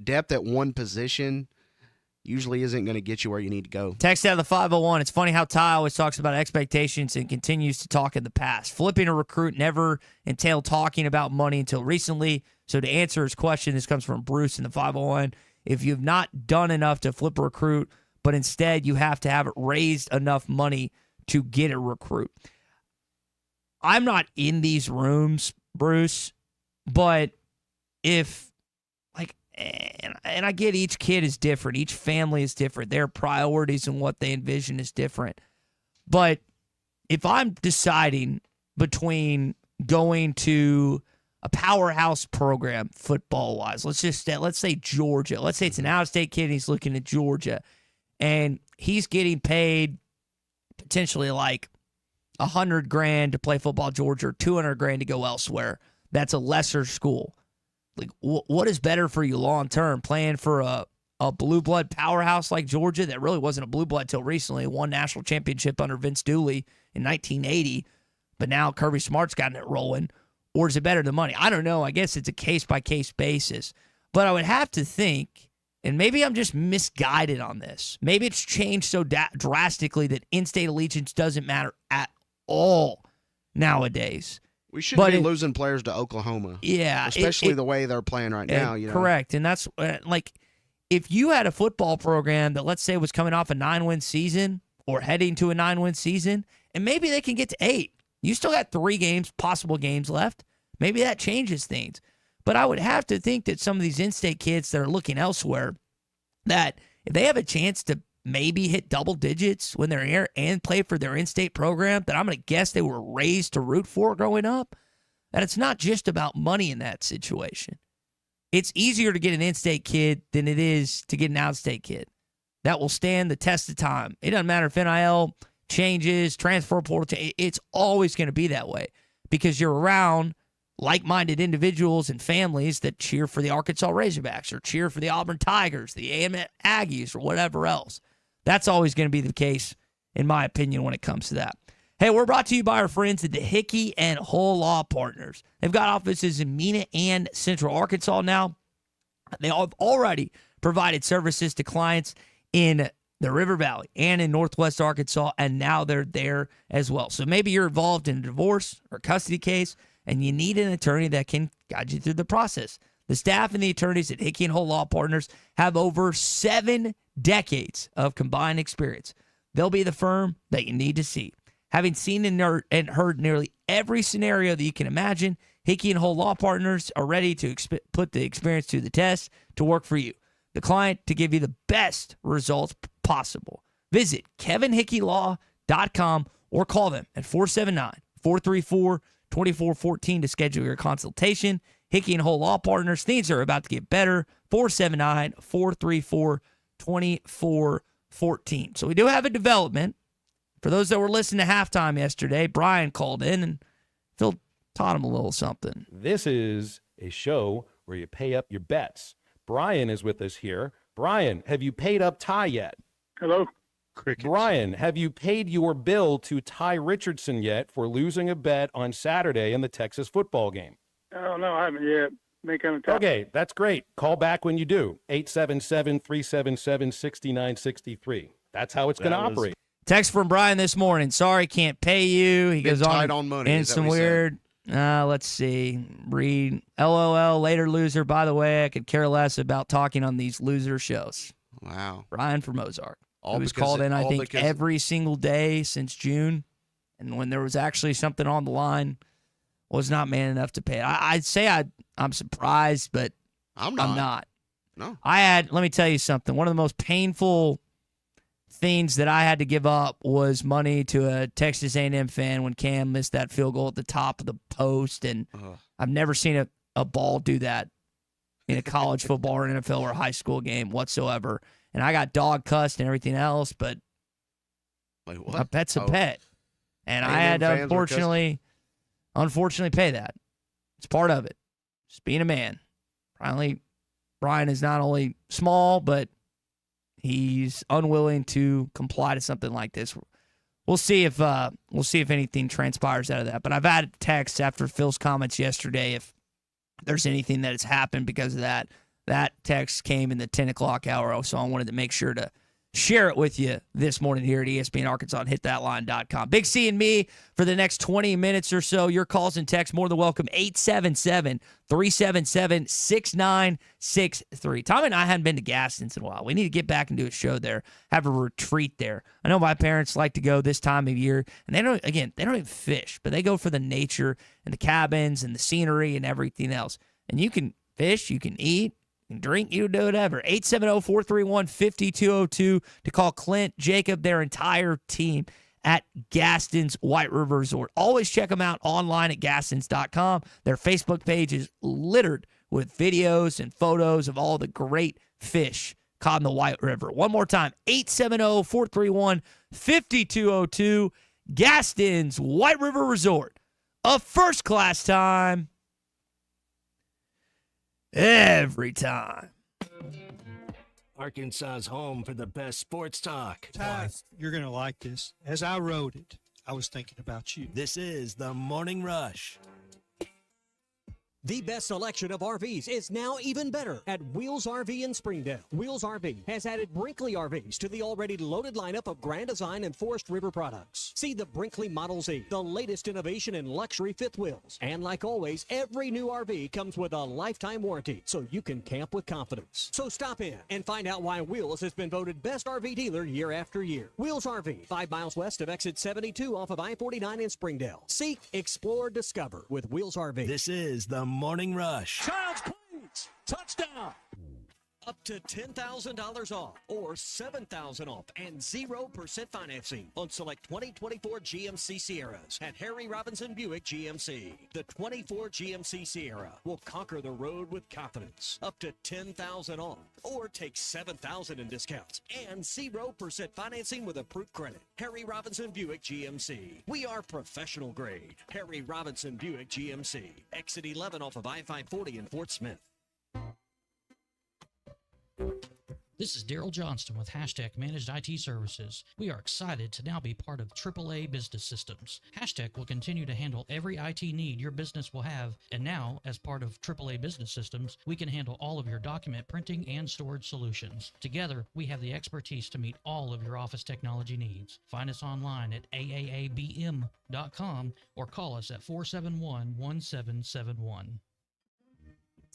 depth at one position usually isn't going to get you where you need to go. Text out of the 501. It's funny how Ty always talks about expectations and continues to talk in the past. Flipping a recruit never entailed talking about money until recently. So to answer his question, this comes from Bruce in the 501. If you've not done enough to flip a recruit, but instead you have to have raised enough money to get a recruit. I'm not in these rooms, Bruce, but if, and I get each kid is different. Each family is different. Their priorities and what they envision is different. But if I'm deciding between going to a powerhouse program football-wise, let's say Georgia. Let's say it's an out-of-state kid and he's looking at Georgia, and he's getting paid potentially like $100,000 to play football at Georgia or $200,000 to go elsewhere. That's a lesser school. Like, what is better for you long term? Playing for a blue blood powerhouse like Georgia that really wasn't a blue blood till recently, won national championship under Vince Dooley in 1980, but now Kirby Smart's gotten it rolling. Or is it better than money? I don't know. I guess it's a case by case basis. But I would have to think, and maybe I'm just misguided on this. Maybe it's changed so drastically that in-state allegiance doesn't matter at all nowadays. We shouldn't be losing players to Oklahoma. Yeah. Especially the way they're playing right now. Correct. And that's if you had a football program that, let's say, was coming off a 9-win season or heading to a 9-win season, and maybe they can get to 8. You still got 3 possible games left. Maybe that changes things. But I would have to think that some of these in-state kids that are looking elsewhere, that if they have a chance to maybe hit double digits when they're here and play for their in-state program that I'm going to guess they were raised to root for growing up, that it's not just about money in that situation. It's easier to get an in-state kid than it is to get an out-of-state kid. That will stand the test of time. It doesn't matter if NIL changes, transfer portal, it's always going to be that way because you're around like-minded individuals and families that cheer for the Arkansas Razorbacks or cheer for the Auburn Tigers, the A&M Aggies, or whatever else. That's always going to be the case, in my opinion, when it comes to that. Hey, we're brought to you by our friends at the Hickey and Hull Law Partners. They've got offices in Mena and Central Arkansas now. They have already provided services to clients in the River Valley and in Northwest Arkansas, and now they're there as well. So maybe you're involved in a divorce or custody case, and you need an attorney that can guide you through the process. The staff and the attorneys at Hickey and Hull Law Partners have over 7 decades of combined experience. They'll be the firm that you need to see. Having seen and heard nearly every scenario that you can imagine, Hickey and Hull Law Partners are ready to put the experience to the test to work for you, the client, to give you the best results possible. Visit kevinhickeylaw.com or call them at 479-434-2414 to schedule your consultation. Hickey and Hull Law Partners, things are about to get better. 479-434-2414. So we do have a development. For those that were listening to halftime yesterday, Brian called in and Phil taught him a little something. This is a show where you pay up your bets. Brian is with us here. Brian, have you paid up Ty yet? Hello. Brian, have you paid your bill to Ty Richardson yet for losing a bet on Saturday in the Texas football game? Oh, no, I haven't yet. Okay, that's great. Call back when you do. 877-377-6963. That's how it's going to operate. Text from Brian this morning. Sorry, can't pay you. He goes on money. And some weird. Let's see. Read. LOL. Later loser. By the way, I could care less about talking on these loser shows. Wow. Brian from Ozark. He was called in, I think, every single day since June, and when there was actually something on the line, was not man enough to pay. I'd say I'm surprised, but I'm not. I'm not. No. let me tell you something. One of the most painful things that I had to give up was money to a Texas A&M fan when Cam missed that field goal at the top of the post, and I've never seen a ball do that in a college football or NFL or high school game whatsoever. And I got dog cussed and everything else, but a pet's a pet. And I had to unfortunately pay that. It's part of it. Just being a man. Finally, Brian is not only small, but he's unwilling to comply to something like this. We'll see if anything transpires out of that. But I've had texts after Phil's comments yesterday if there's anything that has happened because of that. That text came in the 10 o'clock hour, so I wanted to make sure to share it with you this morning here at ESPN Arkansas and hitthatline.com. Big C and me for the next 20 minutes or so. Your calls and texts more than welcome. 877-377-6963. Tom and I hadn't been to Gaston's in a while. We need to get back and do a show there, have a retreat there. I know my parents like to go this time of year, and they don't even fish, but they go for the nature and the cabins and the scenery and everything else. And you can fish, you can eat, you can drink, you can do whatever. 870-431-5202 to call Clint, Jacob, their entire team at Gaston's White River Resort. Always check them out online at gastons.com. Their Facebook page is littered with videos and photos of all the great fish caught in the White River. One more time, 870-431-5202, Gaston's White River Resort. A first-class time. Every time. Arkansas's home for the best sports talk. Ty, you're going to like this. As I wrote it, I was thinking about you. This is the Morning Rush. The best selection of RVs is now even better at Wheels RV in Springdale. Wheels RV has added Brinkley RVs to the already loaded lineup of Grand Design and Forest River products. See the Brinkley Model Z, the latest innovation in luxury fifth wheels. And like always, every new RV comes with a lifetime warranty, so you can camp with confidence. So stop in and find out why Wheels has been voted best RV dealer year after year. Wheels RV, 5 miles west of exit 72 off of I-49 in Springdale. Seek, explore, discover with Wheels RV. This is the Morning Rush. Child's Plains, touchdown. Up to $10,000 off or $7,000 off and 0% financing on select 2024 GMC Sierras at Harry Robinson Buick GMC. The 24 GMC Sierra will conquer the road with confidence. Up to $10,000 off or take $7,000 in discounts and 0% financing with approved credit. Harry Robinson Buick GMC. We are professional grade. Harry Robinson Buick GMC. Exit 11 off of I-540 in Fort Smith. This is Daryl Johnston with Hashtag Managed IT Services. We are excited to now be part of AAA Business Systems. Hashtag will continue to handle every IT need your business will have, and now, as part of AAA Business Systems, we can handle all of your document printing and storage solutions. Together, we have the expertise to meet all of your office technology needs. Find us online at aaabm.com or call us at 471-1771.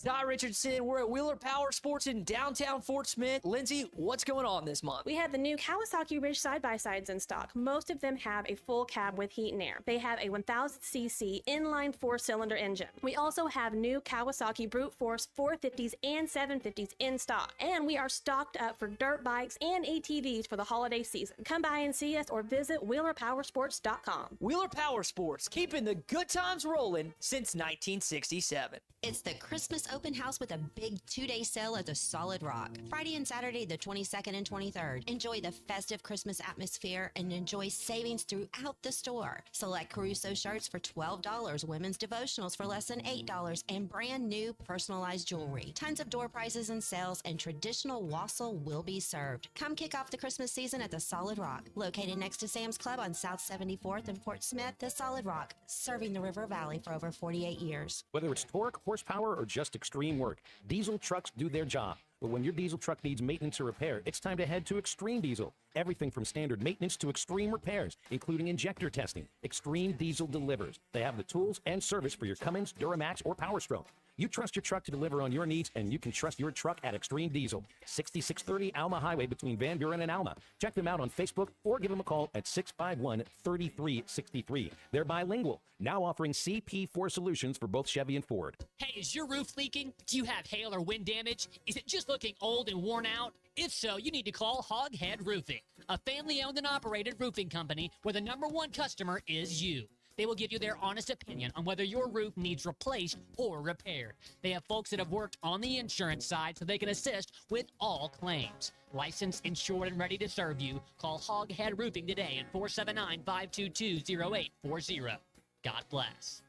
Ty Richardson, we're at Wheeler Power Sports in downtown Fort Smith. Lindsay, what's going on this month? We have the new Kawasaki Ridge side-by-sides in stock. Most of them have a full cab with heat and air. They have a 1000cc inline 4-cylinder engine. We also have new Kawasaki Brute Force 450s and 750s in stock. And we are stocked up for dirt bikes and ATVs for the holiday season. Come by and see us or visit WheelerPowersports.com. Wheeler Power Sports, keeping the good times rolling since 1967. It's the Christmas open house with a big 2-day sale at the Solid Rock. Friday and Saturday, the 22nd and 23rd. Enjoy the festive Christmas atmosphere and enjoy savings throughout the store. Select Caruso shirts for $12, women's devotionals for less than $8, and brand new personalized jewelry. Tons of door prizes and sales, and traditional wassail will be served. Come kick off the Christmas season at the Solid Rock. Located next to Sam's Club on South 74th in Fort Smith, the Solid Rock, serving the River Valley for over 48 years. Whether it's torque, horsepower, or just extreme work, diesel trucks do their job. But when your diesel truck needs maintenance or repair, it's time to head to Extreme Diesel. Everything from standard maintenance to extreme repairs, including injector testing. Extreme Diesel delivers. They have the tools and service for your Cummins, Duramax, or Power Stroke. You trust your truck to deliver on your needs, and you can trust your truck at Extreme Diesel, 6630 Alma Highway between Van Buren and Alma. Check them out on Facebook or give them a call at 651-3363. They're bilingual, now offering CP4 solutions for both Chevy and Ford. Hey, is your roof leaking? Do you have hail or wind damage? Is it just looking old and worn out? If so, you need to call Hoghead Roofing, a family-owned and operated roofing company where the #1 customer is you. They will give you their honest opinion on whether your roof needs replaced or repaired. They have folks that have worked on the insurance side so they can assist with all claims. Licensed, insured, and ready to serve you. Call Hoghead Roofing today at 479-522-0840. God bless.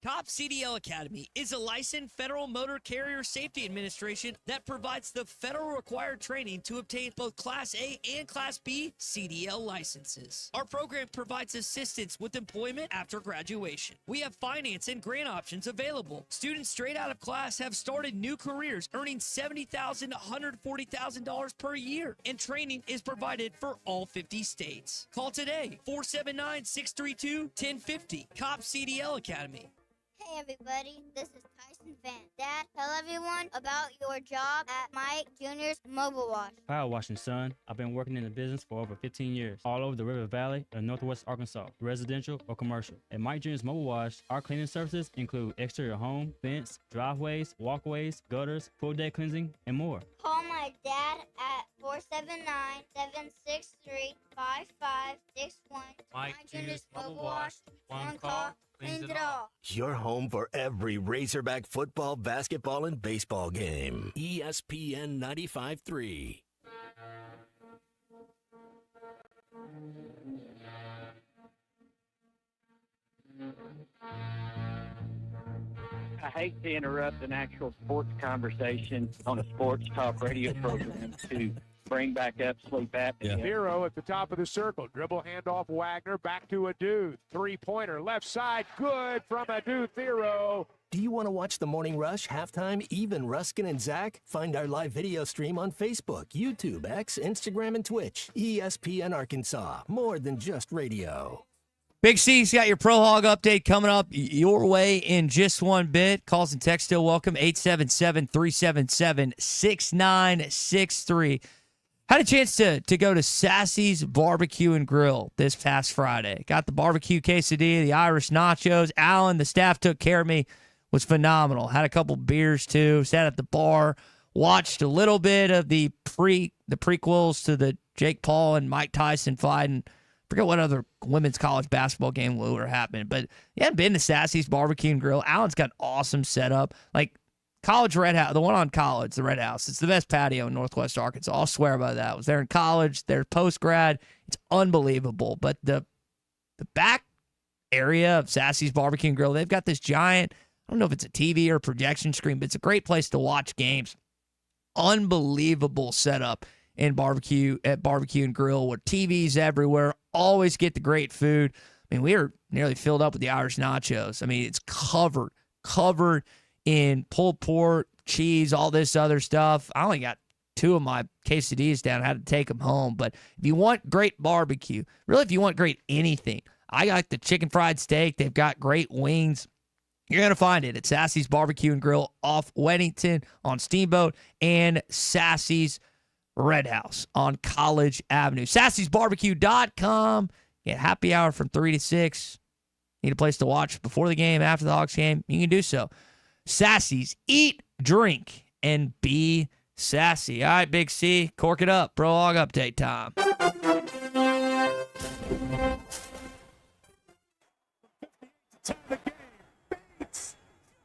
Top CDL Academy is a licensed Federal Motor Carrier Safety Administration that provides the federal required training to obtain both Class A and Class B CDL licenses. Our program provides assistance with employment after graduation. We have finance and grant options available. Students straight out of class have started new careers earning $70,000 to $140,000 per year, and training is provided for all 50 states. Call today, 479-632-1050, COP CDL Academy. Hey everybody, this is Tyson Van. Dad, tell everyone about your job at Mike Jr.'s Mobile Wash. Power washing, son. I've been working in the business for over 15 years, all over the River Valley and Northwest Arkansas, residential or commercial. At Mike Jr.'s Mobile Wash, our cleaning services include exterior home, fence, driveways, walkways, gutters, pool deck cleansing, and more. Call my dad at 479-763-5561. Mike Jr.'s Mobile Wash. One call, cleans it all. Your home for every Razorback football, basketball, and baseball game. ESPN 95.3. I hate to interrupt an actual sports conversation on a sports talk radio program to bring back up sleep apnea. Vero at the top of the circle. Dribble handoff Wagner. Back to Adu. Three-pointer. Left side. Good from Adu Thero. Do you want to watch the Morning Rush, Halftime, even Ruskin and Zach? Find our live video stream on Facebook, YouTube, X, Instagram, and Twitch. ESPN Arkansas. More than just radio. Big C's got your Pro Hog update coming up your way in just one bit. Calls and text still welcome, 877-377-6963. Had a chance to go to Sassy's Barbecue and Grill this past Friday. Got the barbecue quesadilla, the Irish nachos. Alan, the staff took care of me, was phenomenal. Had a couple beers too, sat at the bar, watched a little bit of the prequels to the Jake Paul and Mike Tyson fight, and forget what other women's college basketball game were happening. But yeah, been to Sassy's Barbecue and Grill. Alan's got an awesome setup. Like College Red House, the one on College, the Red House. It's the best patio in Northwest Arkansas. I'll swear by that. I was there in college, there post-grad. It's unbelievable. But the back area of Sassy's Barbecue and Grill, they've got this giant, I don't know if it's a TV or projection screen, but it's a great place to watch games. Unbelievable setup in Barbecue and Grill with TVs everywhere. Always get the great food. I mean, we are nearly filled up with the Irish nachos. I mean, it's covered in pulled pork, cheese, all this other stuff. I only got 2 of my quesadillas down. I had to take them home. But if you want great barbecue, really if you want great anything, I got the chicken fried steak. They've got great wings. You're going to find it at Sassy's Barbecue and Grill off Weddington on Steamboat and Sassy's Red House on College Avenue. Sassy'sBarbecue.com. Get happy hour from 3 to 6. Need a place to watch before the game, after the Hawks game? You can do so. Sassy's, eat, drink, and be sassy. All right, Big C, cork it up. Pro Hog update time.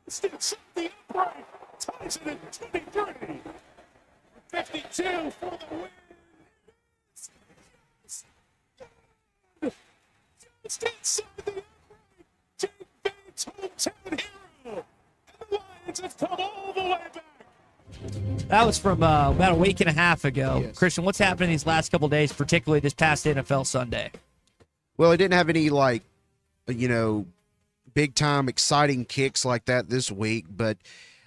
Still something upright. Ties it at 23. 52 for the win. Still something upright. Jake Bates, hometown hero. And the Lions have come all the way back. That was from about a week and a half ago. Yes. Christian, what's happened these last couple of days, particularly this past NFL Sunday? Well, it didn't have any, big-time exciting kicks like that this week, but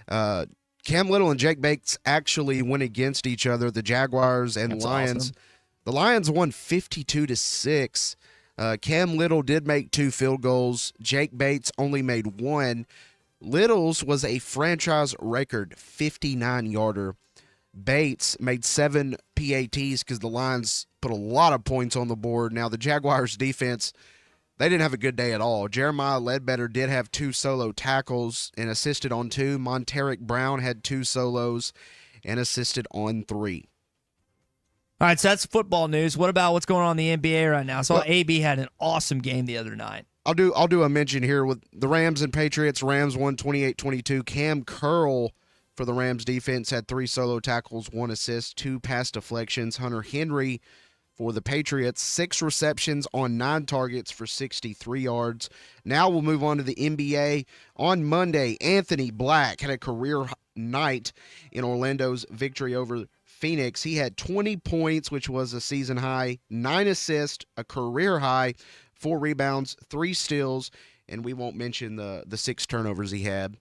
Cam Little and Jake Bates actually went against each other, the Jaguars and Lions. Awesome. The Lions won 52-6. Cam Little did make 2 field goals. Jake Bates only made 1. Little's was a franchise record 59-yarder. Bates made 7 PATs because the Lions put a lot of points on the board. Now, the Jaguars' defense, they didn't have a good day at all. Jeremiah Ledbetter did have 2 solo tackles and assisted on 2. Monteric Brown had 2 solos and assisted on 3. All right, so that's football news. What about what's going on in the NBA right now? I saw AB had an awesome game the other night. I'll do a mention here with the Rams and Patriots. Rams won 28-22. Cam Curl for the Rams defense had 3 solo tackles, 1 assist, 2 pass deflections. Hunter Henry for the Patriots, 6 receptions on 9 targets for 63 yards. Now we'll move on to the NBA. On Monday, Anthony Black had a career night in Orlando's victory over Phoenix. He had 20 points, which was a season high, 9 assists, a career high, 4 rebounds, 3 steals, and we won't mention the 6 turnovers he had.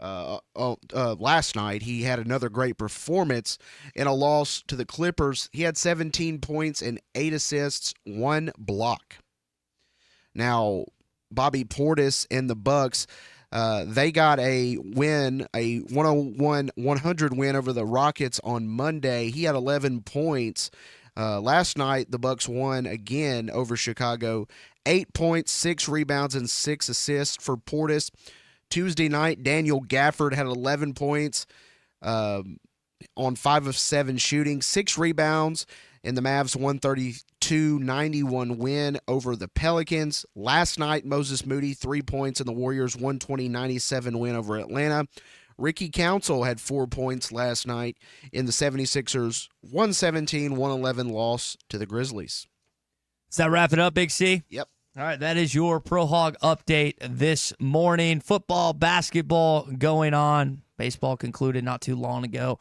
Last night, he had another great performance in a loss to the Clippers. He had 17 points and 8 assists, 1 block. Now, Bobby Portis and the Bucks, they got a win, a 101-100 win over the Rockets on Monday. He had 11 points. Last night, the Bucks won again over Chicago. 8 points, 6 rebounds, and 6 assists for Portis. Tuesday night, Daniel Gafford had 11 points on 5 of 7 shooting, 6 rebounds, and the Mavs 132-91 win over the Pelicans. Last night, Moses Moody, 3 points, and the Warriors 120-97 win over Atlanta. Ricky Council had 4 points last night in the 76ers 117-111 loss to the Grizzlies. Does that wrap it up, Big C? Yep. All right, that is your Pro Hog update this morning. Football, basketball going on. Baseball concluded not too long ago.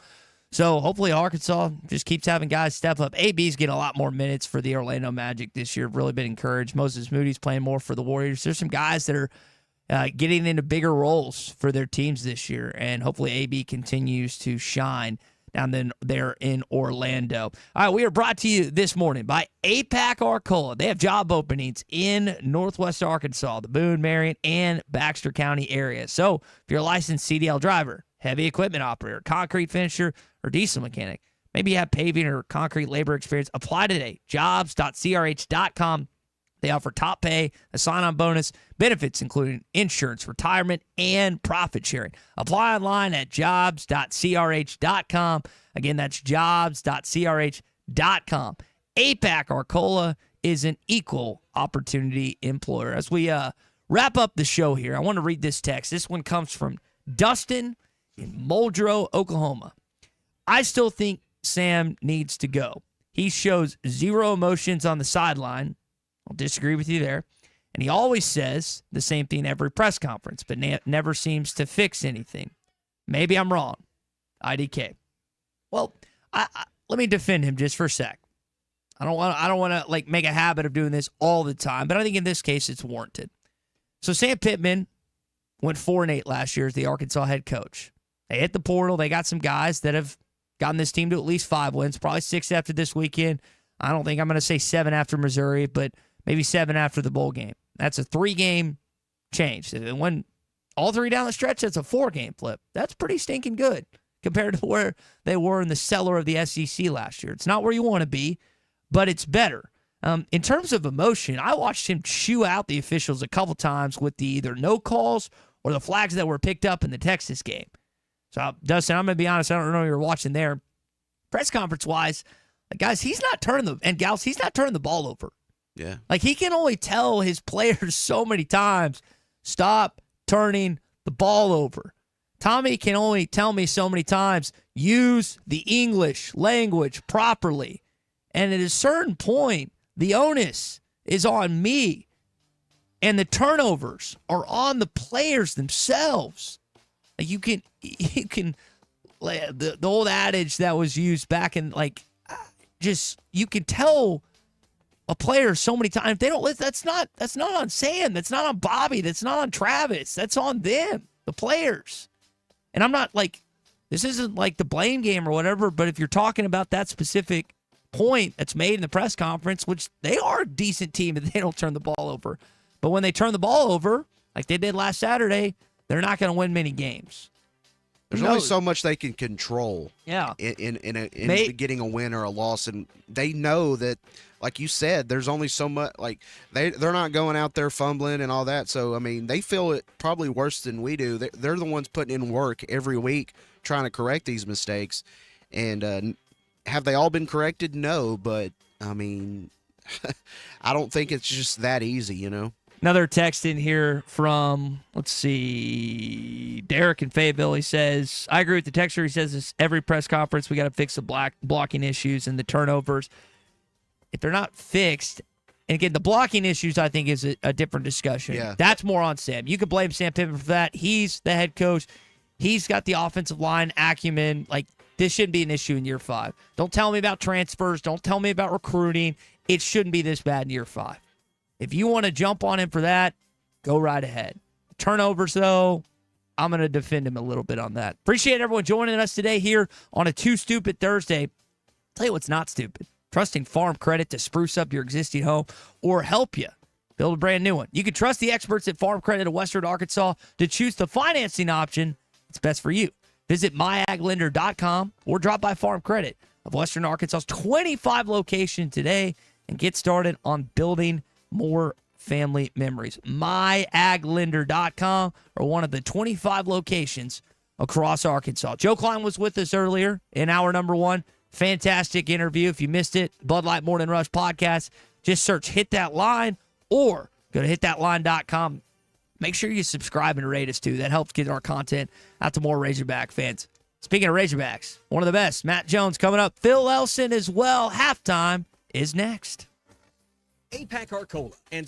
So hopefully Arkansas just keeps having guys step up. AB's getting a lot more minutes for the Orlando Magic this year. Really been encouraged. Moses Moody's playing more for the Warriors. There's some guys that are getting into bigger roles for their teams this year, and hopefully AB continues to shine down there in Orlando. All right, we are brought to you this morning by APAC Arcola. They have job openings in Northwest Arkansas, the Boone, Marion, and Baxter County area. So if you're a licensed CDL driver, heavy equipment operator, concrete finisher, or diesel mechanic, maybe you have paving or concrete labor experience, apply today. Jobs.crh.com. They offer top pay, a sign-on bonus, benefits including insurance, retirement, and profit sharing. Apply online at jobs.crh.com. Again, that's jobs.crh.com. APAC Arcola is an equal opportunity employer. As we wrap up the show here, I want to read this text. This one comes from Dustin in Muldrow, Oklahoma. I still think Sam needs to go. He shows zero emotions on the sideline. I'll disagree with you there. And he always says the same thing every press conference, but never seems to fix anything. Maybe I'm wrong. IDK. Well, let me defend him just for a sec. I don't want to like make a habit of doing this all the time, but I think in this case it's warranted. So Sam Pittman went 4-8 last year as the Arkansas head coach. They hit the portal. They got some guys that have gotten this team to at least 5 wins, probably 6 after this weekend. I don't think I'm going to say 7 after Missouri, but maybe 7 after the bowl game. That's a 3-game change. If it went all 3 down the stretch, that's a 4-game flip. That's pretty stinking good compared to where they were in the cellar of the SEC last year. It's not where you want to be, but it's better. In terms of emotion, I watched him chew out the officials a couple times with the either no calls or the flags that were picked up in the Texas game. So, Dustin, I'm going to be honest, I don't know if you're watching there. Press conference-wise, guys, he's not turning the ball over. Yeah. Like, he can only tell his players so many times, stop turning the ball over. Tommy can only tell me so many times, use the English language properly. And at a certain point, the onus is on me. And the turnovers are on the players themselves. Like you can the old adage that was used back in you can tell a player so many times, if they don't, that's not on Sam, that's not on Bobby, that's not on Travis, that's on them, the players. And I'm not this isn't like the blame game or whatever, but if you're talking about that specific point that's made in the press conference, which they are a decent team if they don't turn the ball over. But when they turn the ball over, like they did last Saturday, they're not going to win many games. There's only so much they can control. Yeah. In getting a win or a loss, and they know that, like you said, there's only so much. Like they're not going out there fumbling and all that. So I mean, they feel it probably worse than we do. They're the ones putting in work every week trying to correct these mistakes. And have they all been corrected? No, but I mean, I don't think it's just that easy, you know. Another text in here from, let's see, Derek in Fayetteville. He says, I agree with the texter. He says this every press conference, we got to fix the blocking issues and the turnovers. If they're not fixed, and again, the blocking issues, I think, is a different discussion. Yeah. That's more on Sam. You can blame Sam Pittman for that. He's the head coach. He's got the offensive line acumen. Like, this shouldn't be an issue in year 5. Don't tell me about transfers. Don't tell me about recruiting. It shouldn't be this bad in year 5. If you want to jump on him for that, go right ahead. Turnovers, though, I'm going to defend him a little bit on that. Appreciate everyone joining us today here on a Too Stupid Thursday. Tell you what's not stupid. Trusting Farm Credit to spruce up your existing home or help you build a brand new one. You can trust the experts at Farm Credit of Western Arkansas to choose the financing option that's best for you. Visit myaglender.com or drop by Farm Credit of Western Arkansas's 25 locations today and get started on building more family memories. myaglender.com or one of the 25 locations across Arkansas. Joe Klein was with us earlier in hour number 1. Fantastic interview. If you missed it, Bud Light Morning Rush podcast, just search Hit That Line or go to hitthatline.com. Make sure you subscribe and rate us too. That helps get our content out to more Razorback fans. Speaking of Razorbacks, one of the best, Matt Jones coming up. Phil Elson as well. Halftime is next. APAC Arcola and